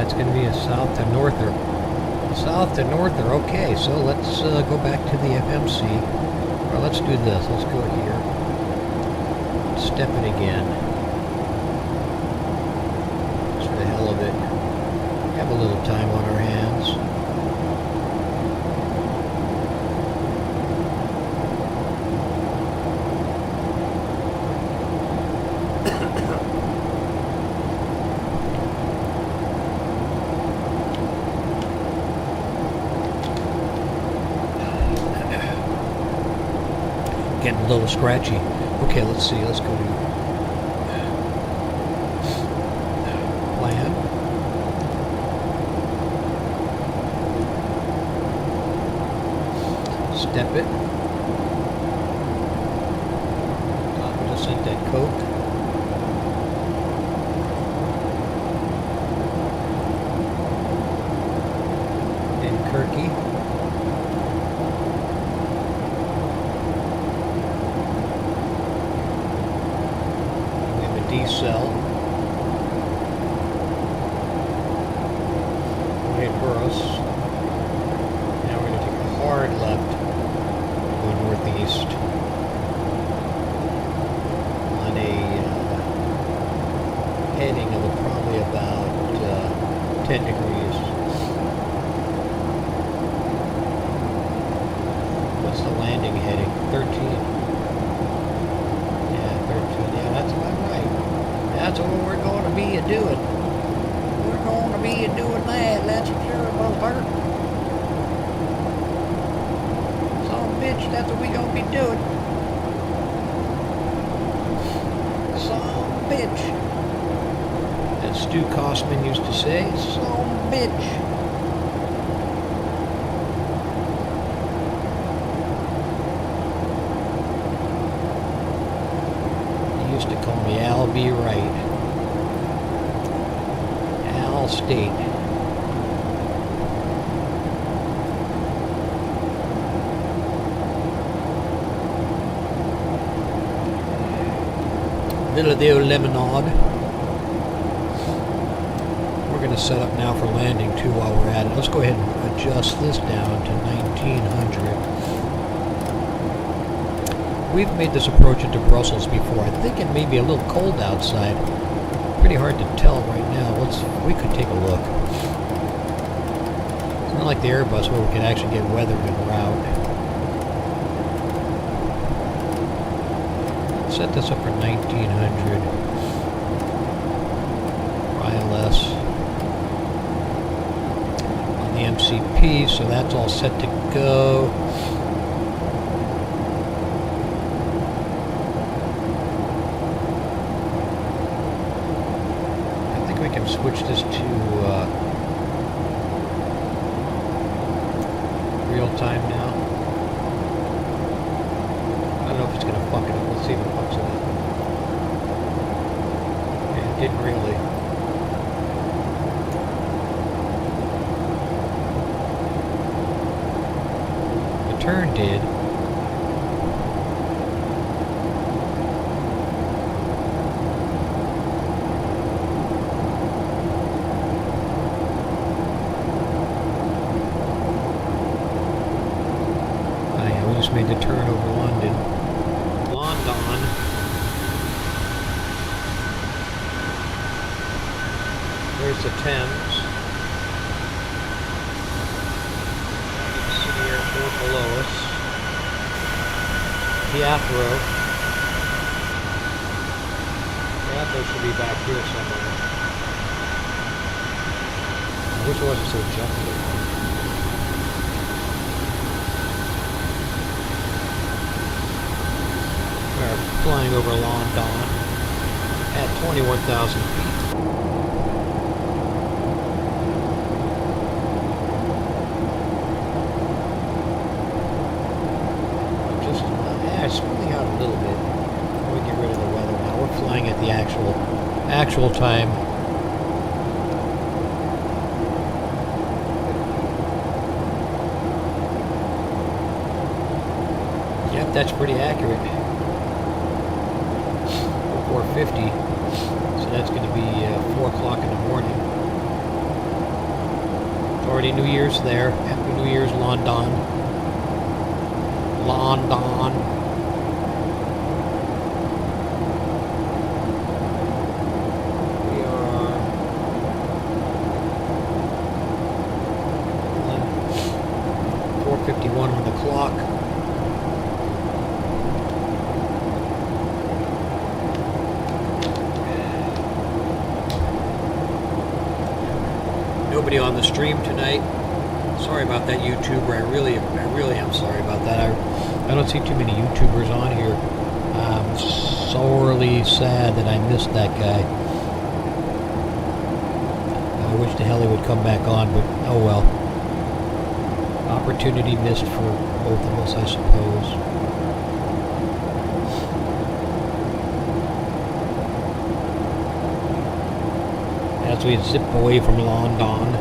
It's going to be a south to norther. South to norther. Okay, so let's go back to the FMC. Or let's do this. Let's go here. Step it again. Just for the hell of it. We have a little time on our hands. Getting a little scratchy. Okay, let's see. Let's go to plan. Step it. Top of descent at Coke. Then Kirky. D-cell. Okay, Burroughs. Now we're going to take a hard left, go northeast on a heading of probably about 10 degrees. What's the landing heading? 13. That's what we're going to be doing. We're going to be doing that. That's for sure, motherfucker. Son of a bitch, that's what we're going to be doing. Son of a bitch. As Stu Kostman used to say, son of a bitch. He used to call me Al B. Wright. Al State. Little of the old lemonade. We're going to set up now for landing too while we're at it. Let's go ahead and adjust this down to 1900. We've made this approach into Brussels before. I think it may be a little cold outside. Pretty hard to tell right now. We could take a look. It's not like the Airbus where we can actually get weather en route. Set this up for 1900 ILS on the MCP, so that's all set to go. I think we can switch this to real time now. I don't know if it's going to fuck it up. Let's see if it fucks it up. Yeah, it didn't really. The turn did. Oh yeah, we just made the turn over London. There's the Thames. City Airport below us. Piathro. Piathro should be back here somewhere. I wish it wasn't so jumpy. We're flying over London at 21,000 feet. Smoothing out a little bit. We get rid of the weather now. We're flying at the actual time. Yep, that's pretty accurate. 4:50. So that's going to be 4 o'clock in the morning. It's already New Year's there. Happy New Year's, London. London. We are 4:51 on the clock. Nobody on the stream tonight. Sorry about that, YouTuber. I really am sorry about that. I don't see too many YouTubers on here. I'm sorely sad that I missed that guy. I wish to hell he would come back on, but oh well. Opportunity missed for both of us, I suppose. As we zip away from London.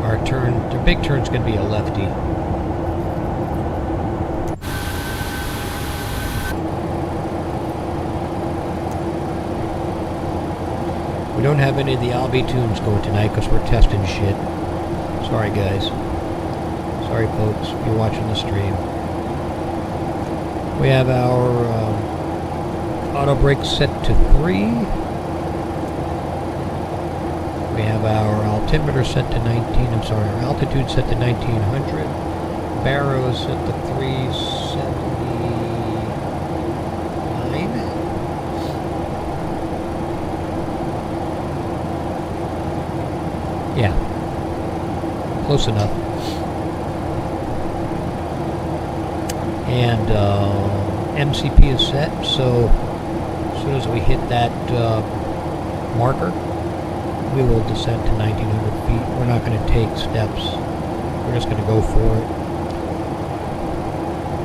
Our turn, the big turn's going to be a lefty. We don't have any of the Albi tunes going tonight because we're testing shit. Sorry guys. Sorry folks, if you're watching the stream. We have our auto brake set to 3. We have our altimeter set to 19, I'm sorry, our altitude set to 1900. Barrow is set to 379. Yeah, close enough. And MCP is set, so as soon as we hit that marker, we will descend to 1900 feet. We're not going to take steps. We're just going to go for it.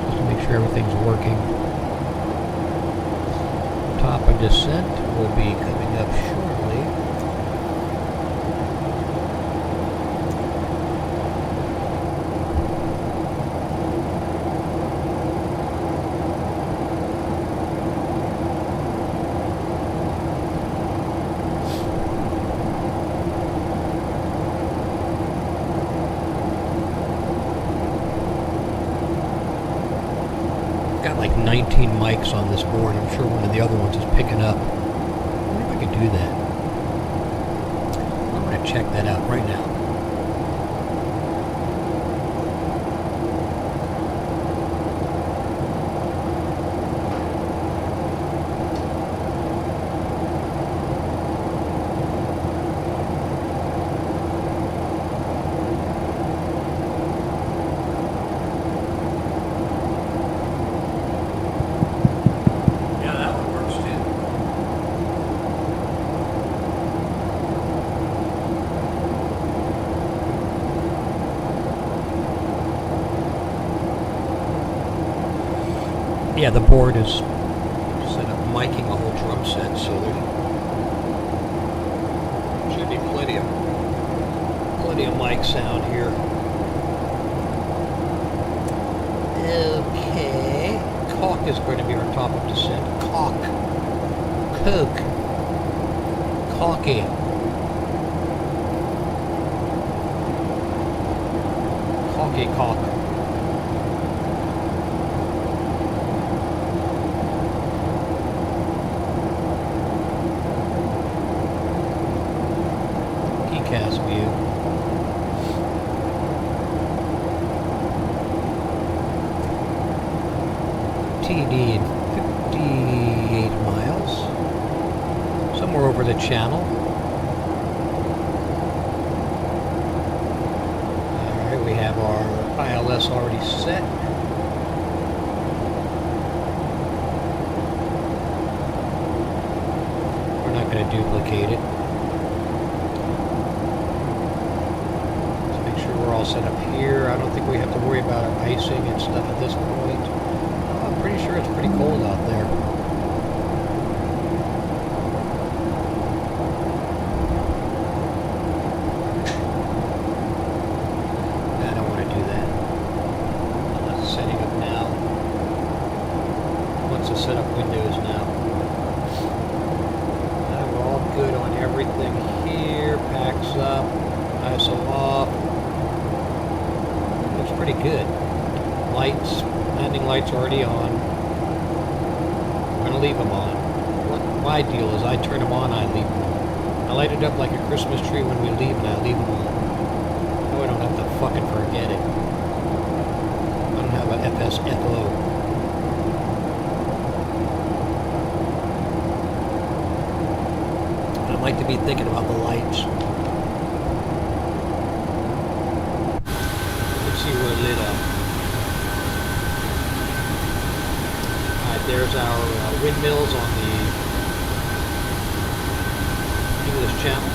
Just to make sure everything's working. Top of descent will be coming up shortly. Got like 9 19 mics on this board. I'm sure one of the other ones is picking up. I wonder if I could do that. I'm going to check that out right now. Yeah, the board is set up miking a whole drum set, so there should be plenty of mic sound here. Okay, caulk is going to be our top of descent. Caulk, coke, caulky, caulky, caulk. Cast view. TD at 58 miles. Somewhere over the channel. Alright, we have our ILS already set. We're not going to duplicate it. We're all set up here. I don't think we have to worry about our icing and stuff at this point. I'm pretty sure it's pretty cold out there. I don't want to do that. I'm not setting up now. Once I set up windows now. We're all good on everything here. Packs up. ISO off. Pretty good. Lights, landing lights already on. I'm going to leave them on. What my deal is, I turn them on, I leave them on. I light it up like a Christmas tree when we leave, and I leave them on. No, I don't have to fucking forget it. I don't have a FSFO. I like to be thinking about the lights. See, we're lit up. Alright, there's our windmills on the English Channel.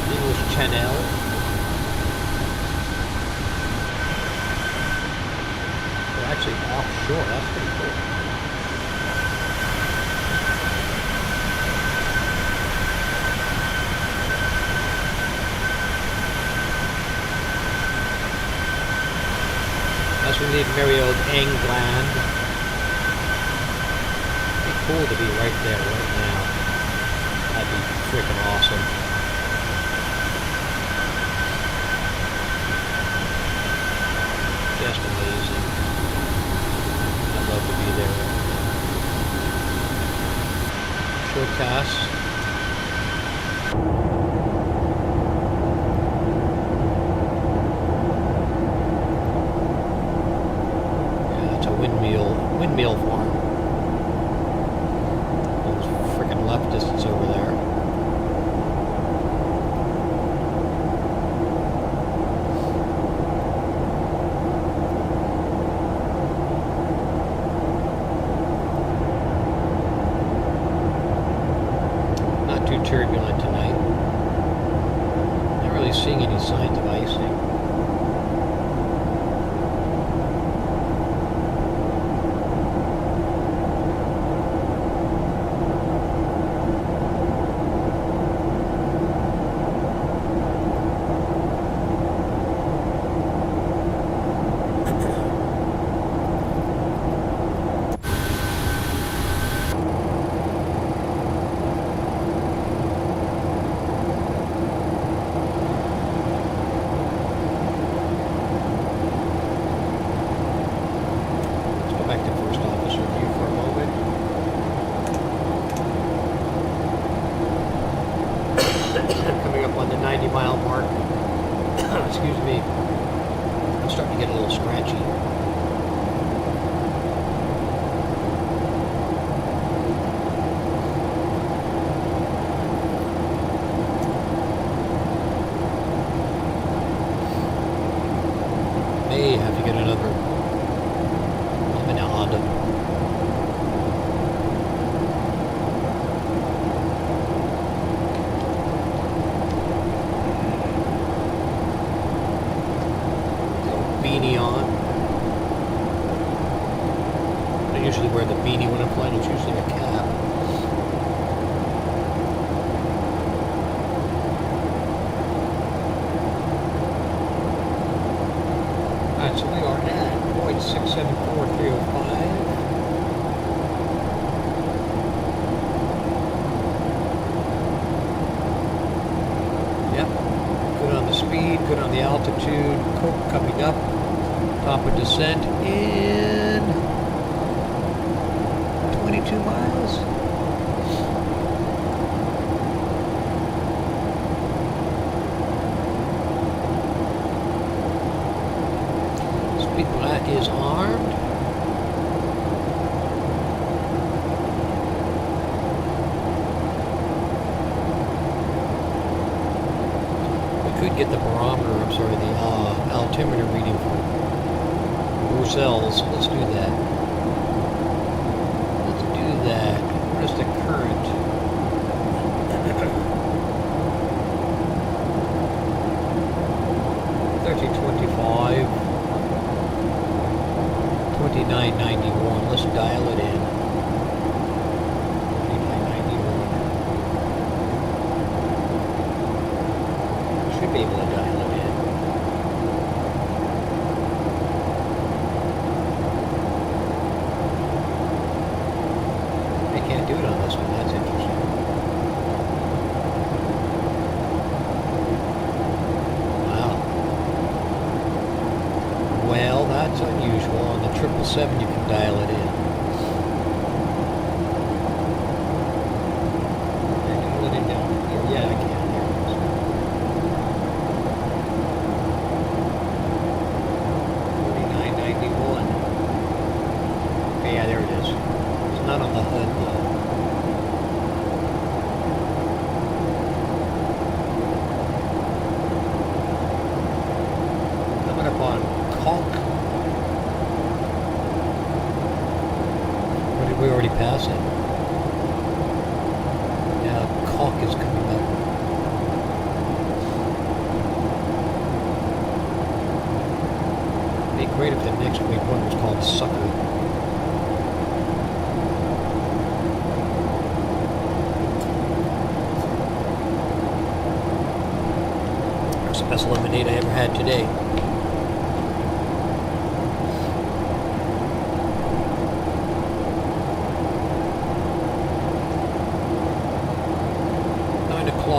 English Channel. We're actually offshore. That's pretty cool. As we leave merry old England. It'd be cool to be right there, right now. That'd be freaking awesome. Just amazing. I'd love to be there. Showcast. Windmill farm. Those freaking leftists over there. Not too turbulent tonight. Not really seeing any signs of icing. on the 90-mile mark. Excuse me. I'm starting to get a little scratchy. May have to get another lemonade. Beanie on. I usually wear the beanie when I'm flying. It's usually a cap. Alright, so we are at 0.674305. Yep. Good on the speed, good on the altitude. Coke coming up. Top of descent in 22 miles. Speed Black is armed. We could get the barometer, I'm sorry, the altimeter reading for Brussels. Let's do that. Let's do that. What is the current? 1325. 2991. Let's dial it in. 2991. Should be able to dial it in. Can't do it on this one. That's interesting. Wow. Well, that's unusual. On the 777, you can dial it in. Can you let it down here? Yeah, I can. There it is. 4991. Okay, yeah, there it is. It's not on the HUD though. Coming up on Caulk. Or did we already pass it? Yeah, Caulk is coming up. It'd be great if the next week one was called Sucker. Best lemonade I ever had today.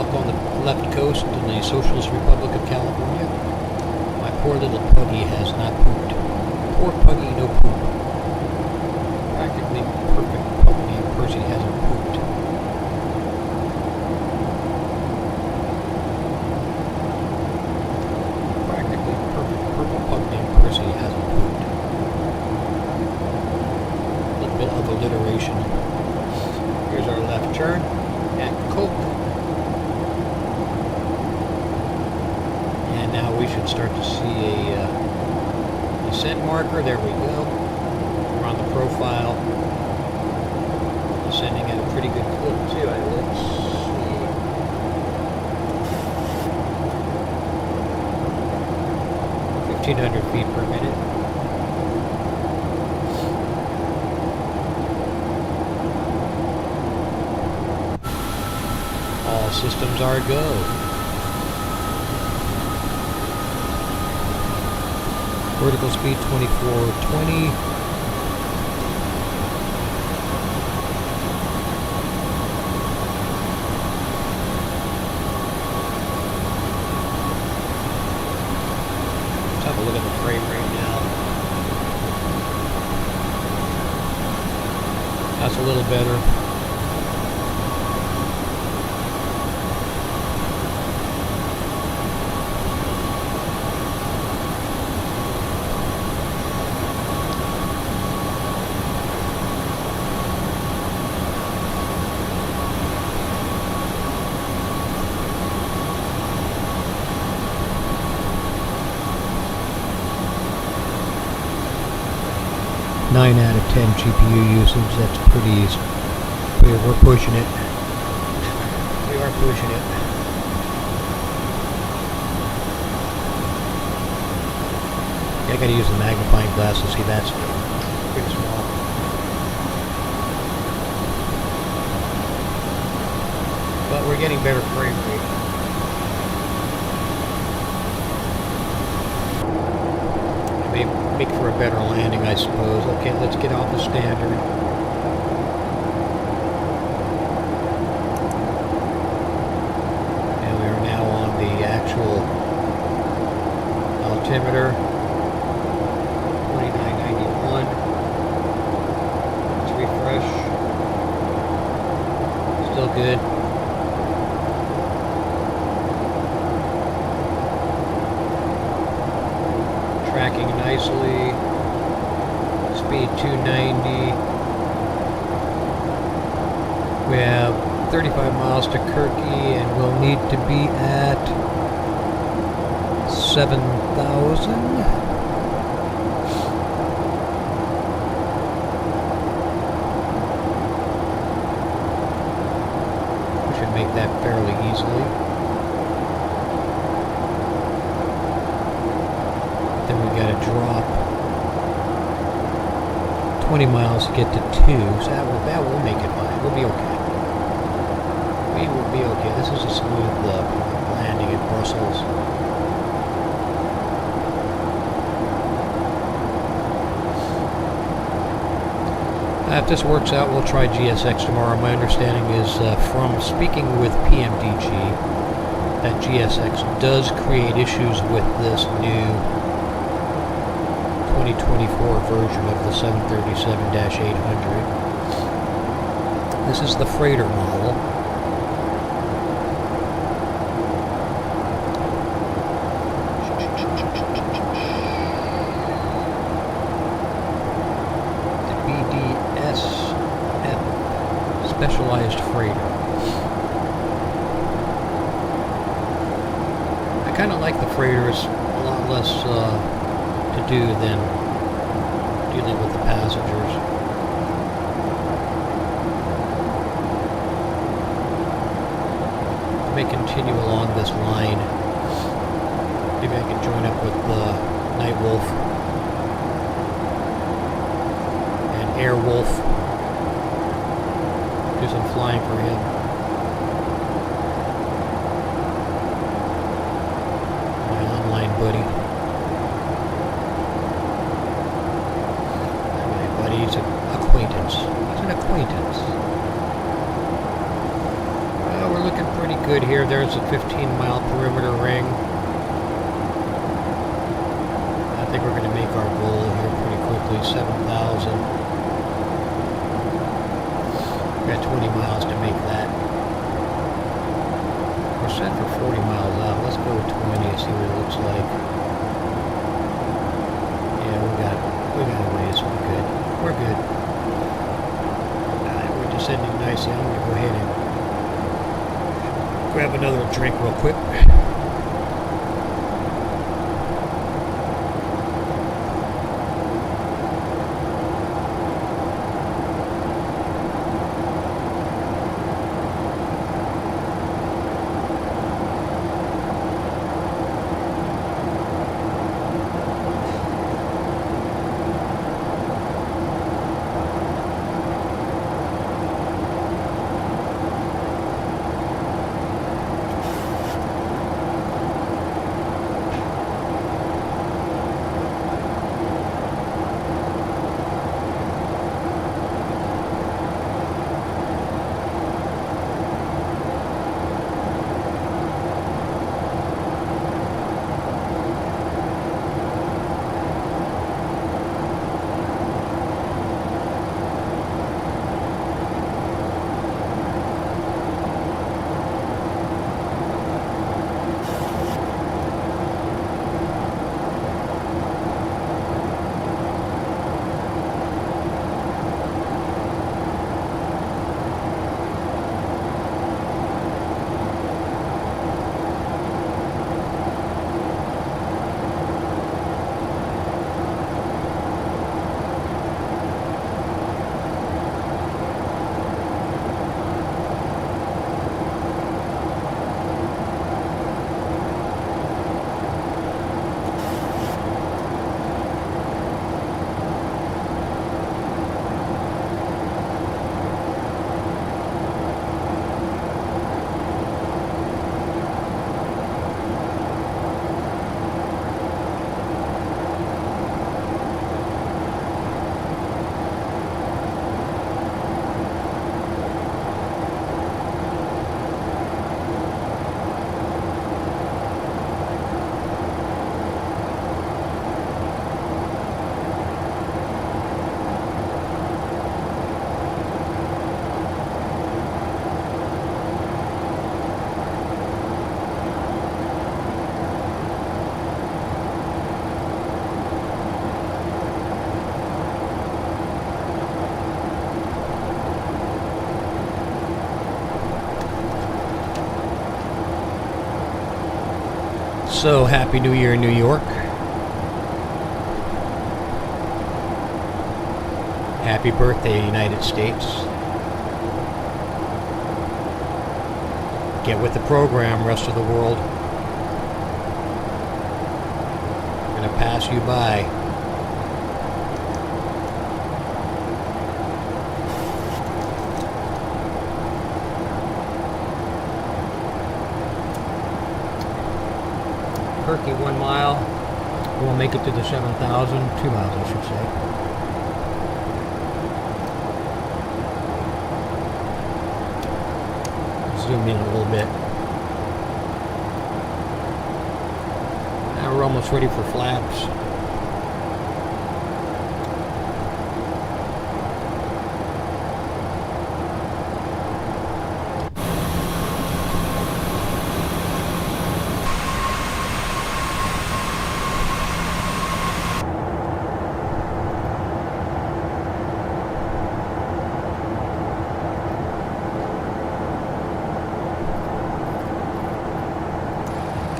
On the left coast in the Socialist Republic of California. My poor little puggy has not pooped. Poor puggy, no poop. Practically perfect puggy. Percy hasn't pooped. Practically perfect purple puggy and Percy hasn't pooped. A little bit of alliteration. Here's our left turn at Coke. Now we should start to see a descent marker. There we go. We're on the profile. Descending at a pretty good clip too. Let's see. – 1,500 feet per minute. All systems are go. Vertical speed 2420. Let's have a look at the frame rate now. That's a little better. 9 out of 10 GPU usage. That's pretty easy. We're pushing it. We are pushing it. I gotta use the magnifying glass to see that's pretty small. But we're getting better frame rate. May make for a better landing, I suppose. Okay, let's get off the standard. And we are now on the actual altimeter. 2991. Let's refresh. Still good. Tracking nicely. Speed 290. We have 35 miles to Kirky, and we'll need to be at 7,000. Make that fairly easily. Then we got to drop 20 miles to get to 2, so that will make it fine. We'll be okay. We will be okay. This is a smooth landing at Brussels. If this works out, we'll try GSX tomorrow. My understanding is from speaking with PMDG that GSX does create issues with this new 2024 version of the 737-800. This is the freighter model. Specialized freighter. I kind of like the freighters, a lot less to do than dealing with the passengers. I may continue along this line. Maybe I can join up with Night Wolf and Airwolf. Do some flying for him. My online buddy. My buddy, he's an acquaintance. He's an acquaintance. Well, we're looking pretty good here. There's a 15-mile perimeter ring. I think we're going to make our goal here pretty quickly, 7,000. Got 20 miles to make that. We're set for 40 miles out. Let's go with 20 and see what it looks like. Yeah, we got a ways. We're good. We're good. We're descending nicely. I'm gonna go ahead and grab another drink real quick. So, Happy New Year, New York. Happy birthday, United States. Get with the program, rest of the world. I'm gonna pass you by. Turkey 1 mile. We'll make it to the 7,000. 2 miles, I should say. Zoom in a little bit. Now we're almost ready for flaps.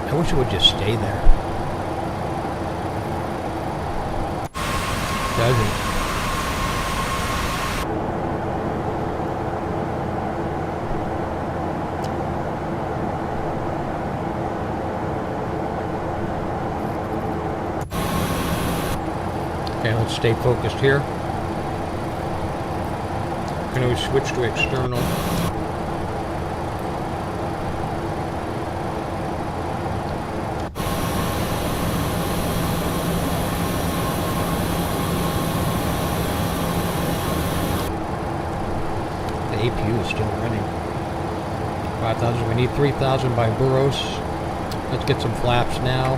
I wish it would just stay there. Doesn't. Okay, let's stay focused here. I'm going to switch to external. APU is still running. 5,000. We need 3,000 by Burros. Let's get some flaps now.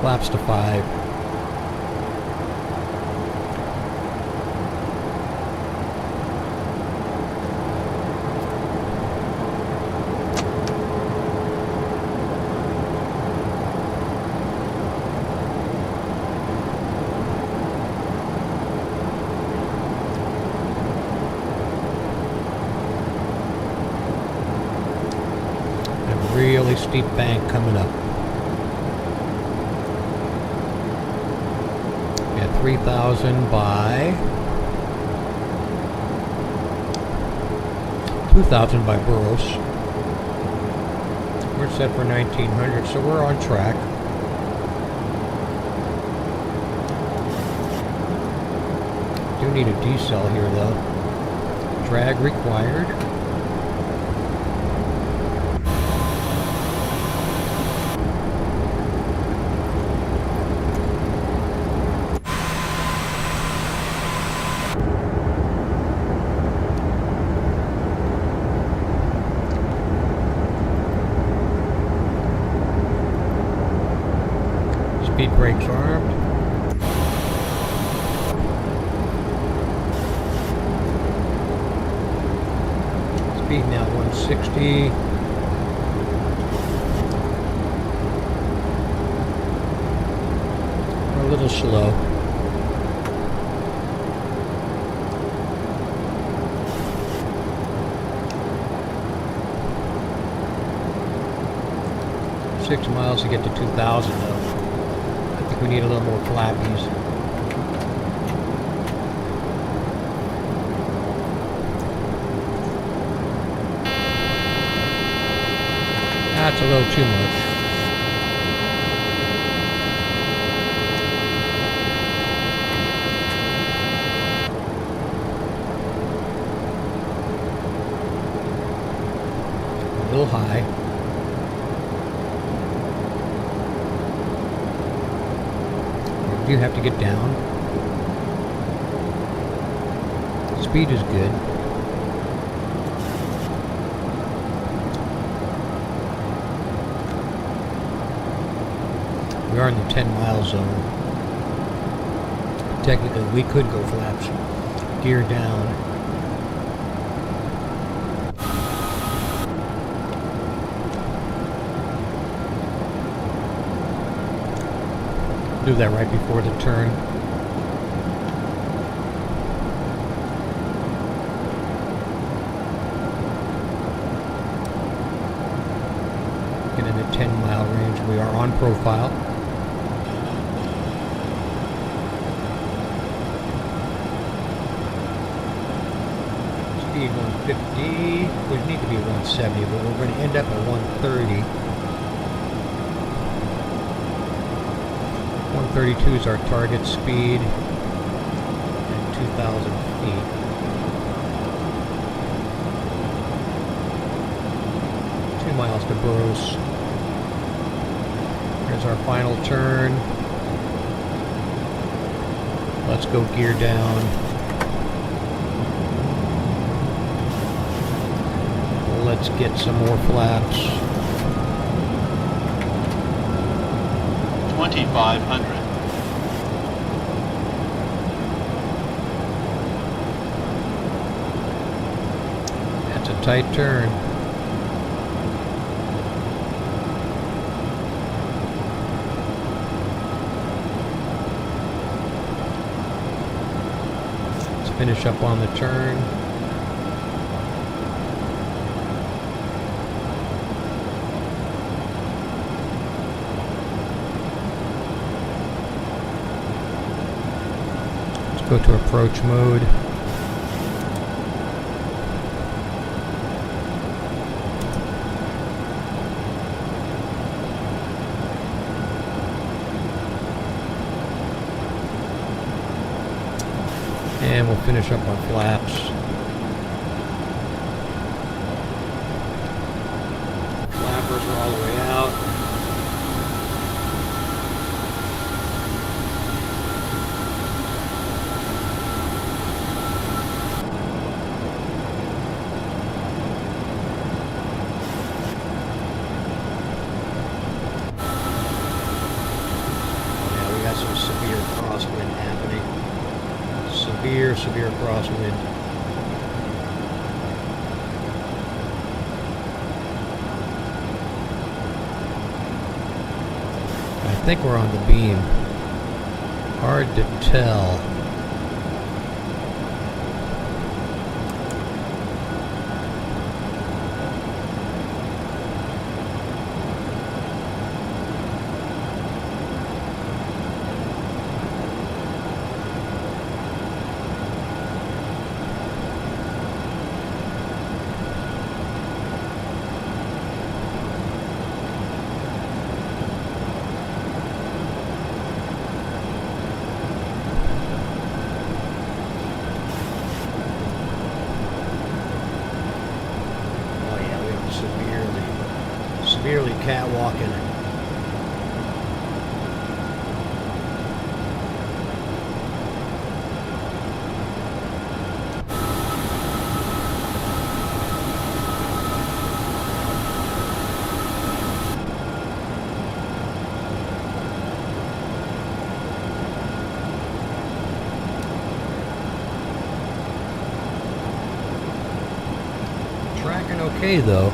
Flaps to 5. Really steep bank coming up. Yeah, 3,000 by 2,000 by Burros. We're set for 1,900, so we're on track. Do need a decel here though. Drag required. Speed brakes armed. Speed now 160. We're a little slow. Six miles to get to 2,000 though. We need a little more flappies. That's a little too much. A little high. You have to get down. Speed is good. We are in the 10-mile zone. Technically, we could go flaps. Gear down. Do that right before the turn. We are on profile. Speed 150. We need to be 170, but we're going to end up at 130. 132 is our target speed at 2,000 feet. Miles to Burros. Here's our final turn. Let's go gear down. Let's get some more flaps. 2,500. That's a tight turn. Finish up on the turn. Let's go to approach mode. And we'll finish up our flaps. Flappers are all the way out. Yeah, we got some severe crosswind happening. Severe crosswind. I think we're on the beam. Hard to tell. Severely catwalking. Tracking okay though.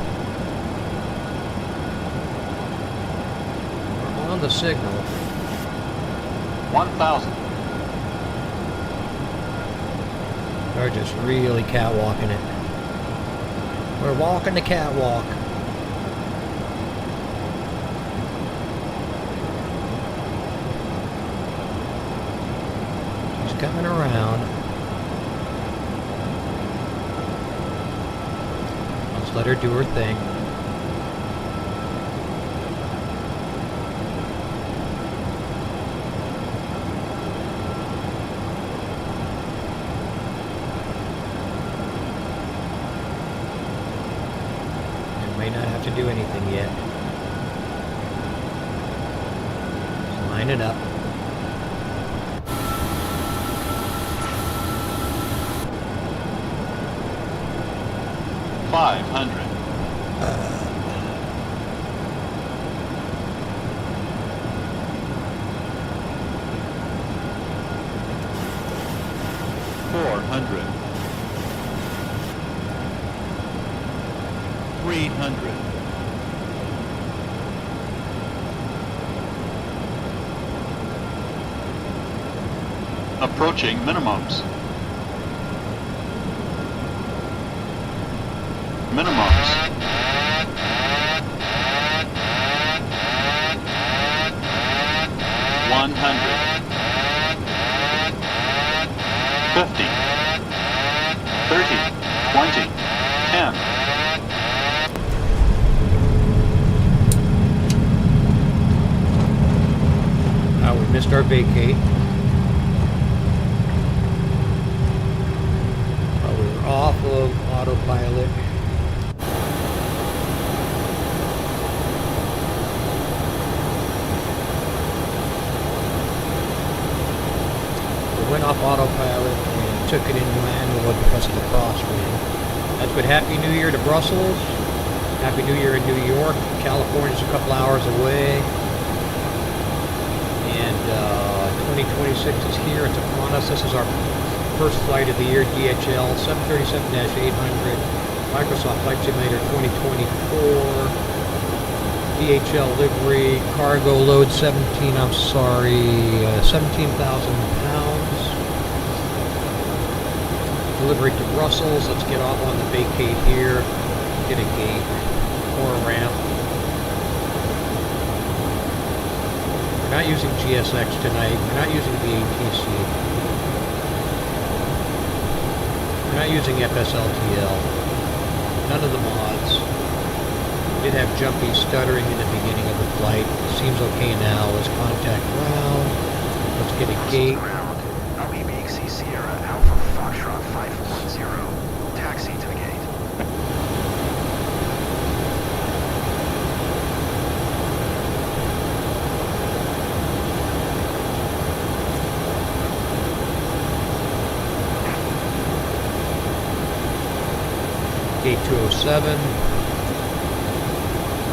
The signal. 1,000. We're just really catwalking it. We're walking the catwalk. She's coming around. Let's let her do her thing. May not have to do anything yet. Just line it up. $500. 400. 300. Approaching minimums. Minimums. 50, 30, 20, 10. We missed our vacate. We were off of autopilot. We went off autopilot and took it in manual because of the crosswind. That's good. Happy New Year to Brussels. Happy New Year in New York. California's a couple hours away. And 2026 is here. It's upon us. This is our first flight of the year, DHL 737-800, Microsoft Flight Simulator 2024, DHL livery, cargo load 17,000 pounds. Delivery to Brussels. Let's get off on the vacate here. Get a gate or a ramp. We're not using GSX tonight. We're not using VATC. We're not using FSLTL. None of the mods. We did have jumpy stuttering in the beginning of the flight. Seems okay now. Let's contact ground. Let's get a gate. LBBXC Sierra Alpha Foxtrot 510. Taxi to the gate. Gate 207.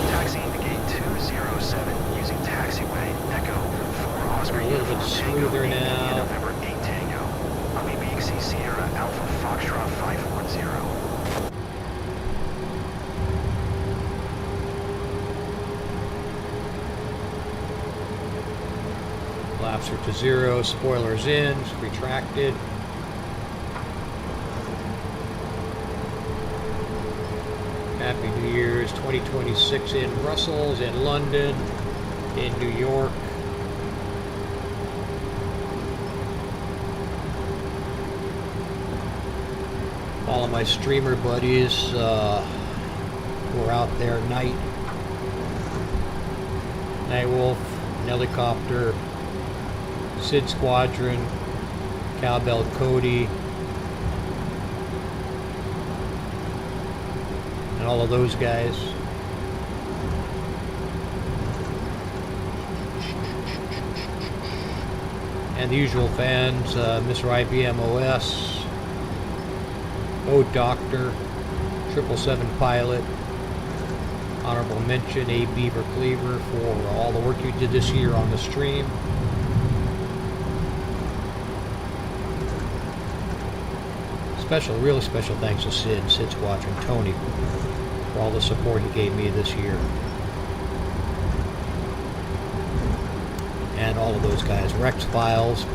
Taxiing to gate 207 using taxiway Echo 4 Oscar A little bit Uniform smoother Tango now. November 8 Tango. LBBXC Sierra Alpha Foxtrot 510. Flaps are to zero. Spoilers in. Retracted. Happy New Year's 2026 in Brussels, in London, in New York. All of my streamer buddies who are out there, Nightwolf, Helicopter, Sid Squadron, Cowbell Cody, and all of those guys. And the usual fans, Mr. IBM OS, O Doctor, 777 Pilot, honorable mention A Beaver Cleaver for all the work you did this year on the stream. Really special thanks to Sid Squadron, Tony, for all the support he gave me this year. And all of those guys. Rex Files.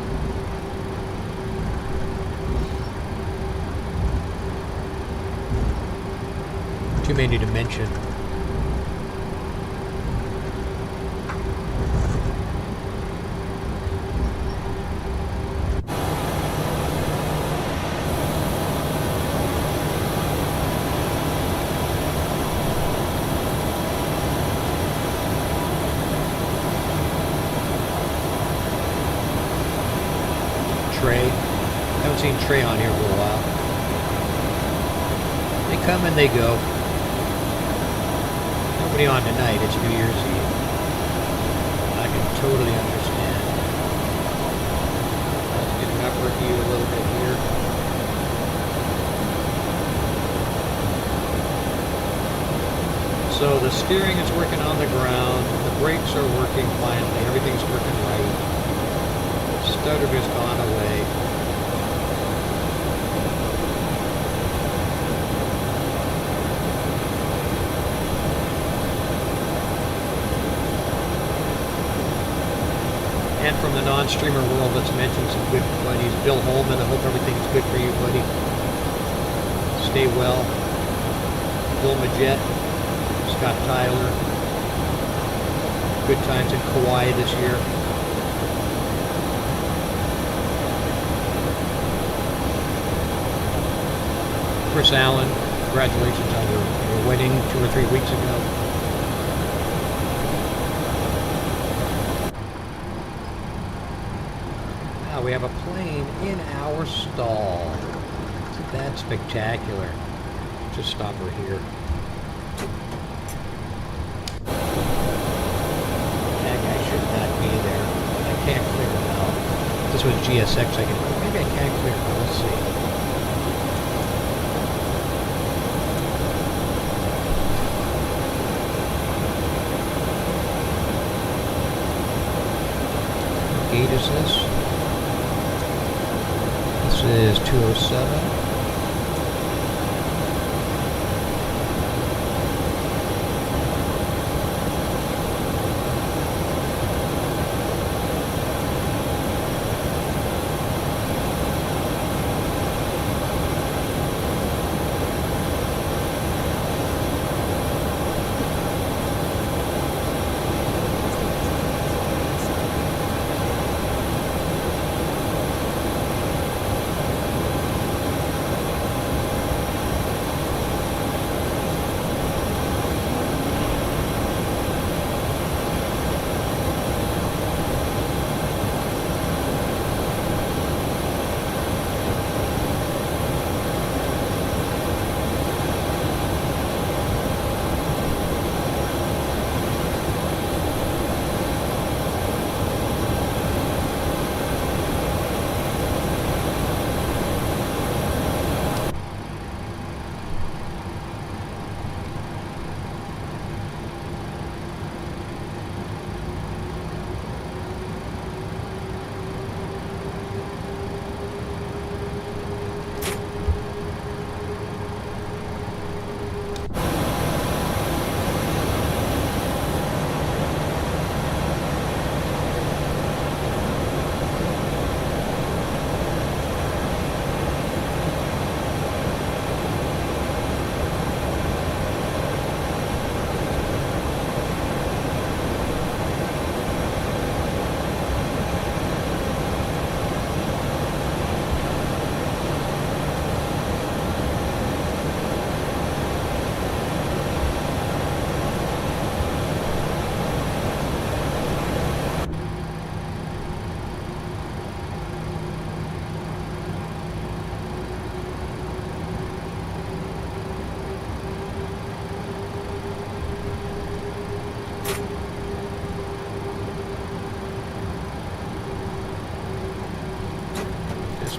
Too many to mention. Seen Trey on here for a while. They come and they go. Nobody on tonight. It's New Year's Eve. I can totally understand. Let's get an upper view a little bit here. So the steering is working on the ground. The brakes are working finally. Everything's working right. Stutter has gone away. And from the non-streamer world, let's mention some good buddies. Bill Holman, I hope everything's good for you, buddy. Stay well. Bill Majette, Scott Tyler. Good times in Kauai this year. Chris Allen, congratulations on your wedding 2 or 3 weeks ago. Now we have a plane in our stall. Isn't that spectacular? Just stop her here. That guy should not be there. I can't clear him out. If this was GSX, I could. Maybe I can't clear him. Let's see. What gate is this? This is 207.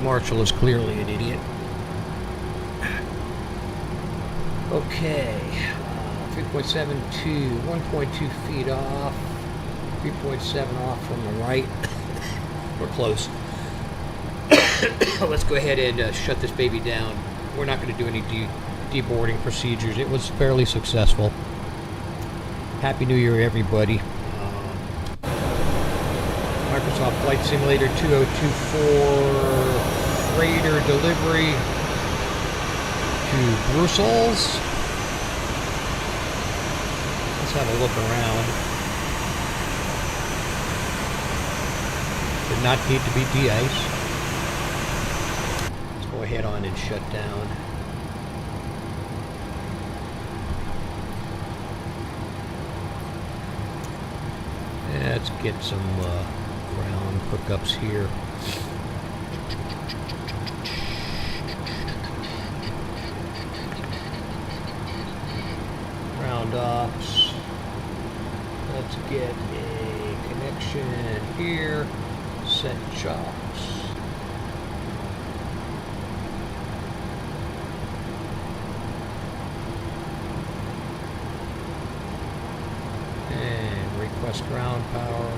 Marshall is clearly an idiot. Okay, 3.72, 1.2 feet off, 3.7 off from the right. We're close. Let's go ahead and shut this baby down. We're not going to do any deboarding procedures. It was fairly successful. Happy New Year, everybody. Microsoft Flight Simulator 2024 freighter delivery to Brussels. Let's have a look around. Did not need to be de-iced. Let's go ahead on and shut down. Let's get some ground hookups here. Ground ops. Let's get a connection here. Set chocks. And request ground power.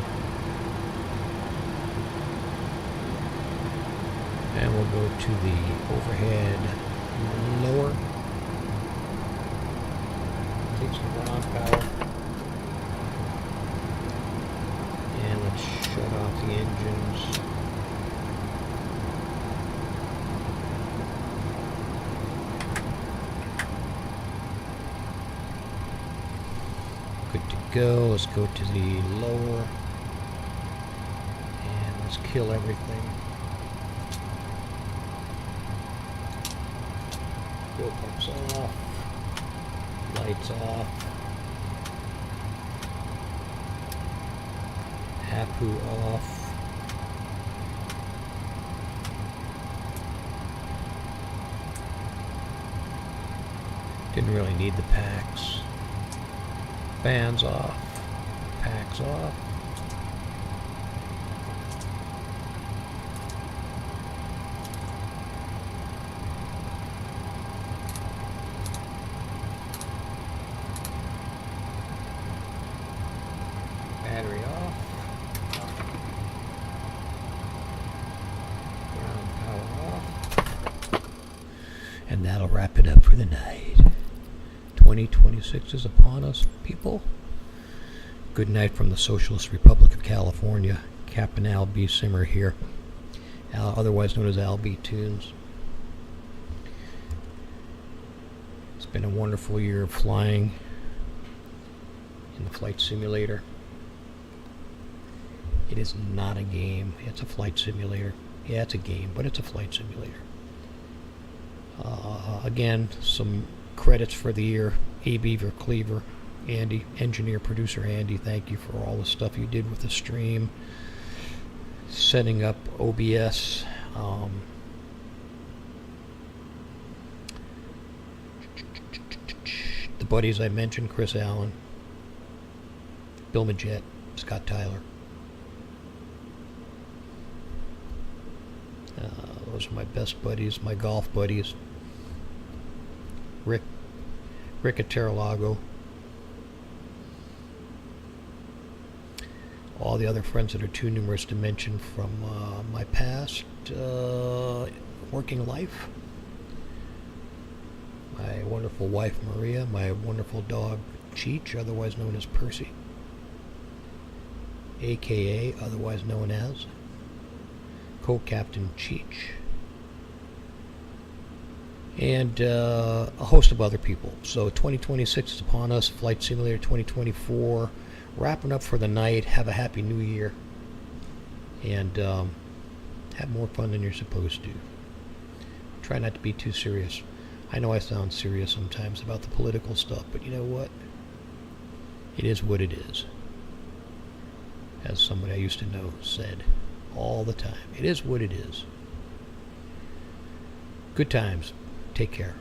And we'll go to the overhead lower. Take some ground power. And let's shut off the engines. Good to go. Let's go to the lower. And let's kill everything. Fuel pumps off. Lights off. Hapu off. Didn't really need the packs. Fans off. Packs off. Battery off. Ground power off. And that'll wrap it up for the night. 2026 is upon us, people. Good night from the Socialist Republic of California. Captain Al B. Simmer here, otherwise known as Al B. Tunes. It's been a wonderful year of flying in the flight simulator. It is not a game. It's a flight simulator. Yeah, it's a game, but it's a flight simulator. Again, some credits for the year. A. Beaver Cleaver, Andy, engineer, producer Andy, thank you for all the stuff you did with the stream. Setting up OBS. The buddies I mentioned, Chris Allen, Bill Majette, Scott Tyler. Those are my best buddies, my golf buddies. Rick at Terralago. All the other friends that are too numerous to mention from my past working life. My wonderful wife Maria, my wonderful dog Cheech, otherwise known as Percy, aka otherwise known as Co-Captain Cheech, and a host of other people. So 2026 is upon us. Flight Simulator 2024 wrapping up for the night. Have a happy new year, and have more fun than you're supposed to. Try not to be too serious. I know I sound serious sometimes about the political stuff, but you know what? It is what it is. As somebody I used to know said all the time, it is what it is. Good times. Take care.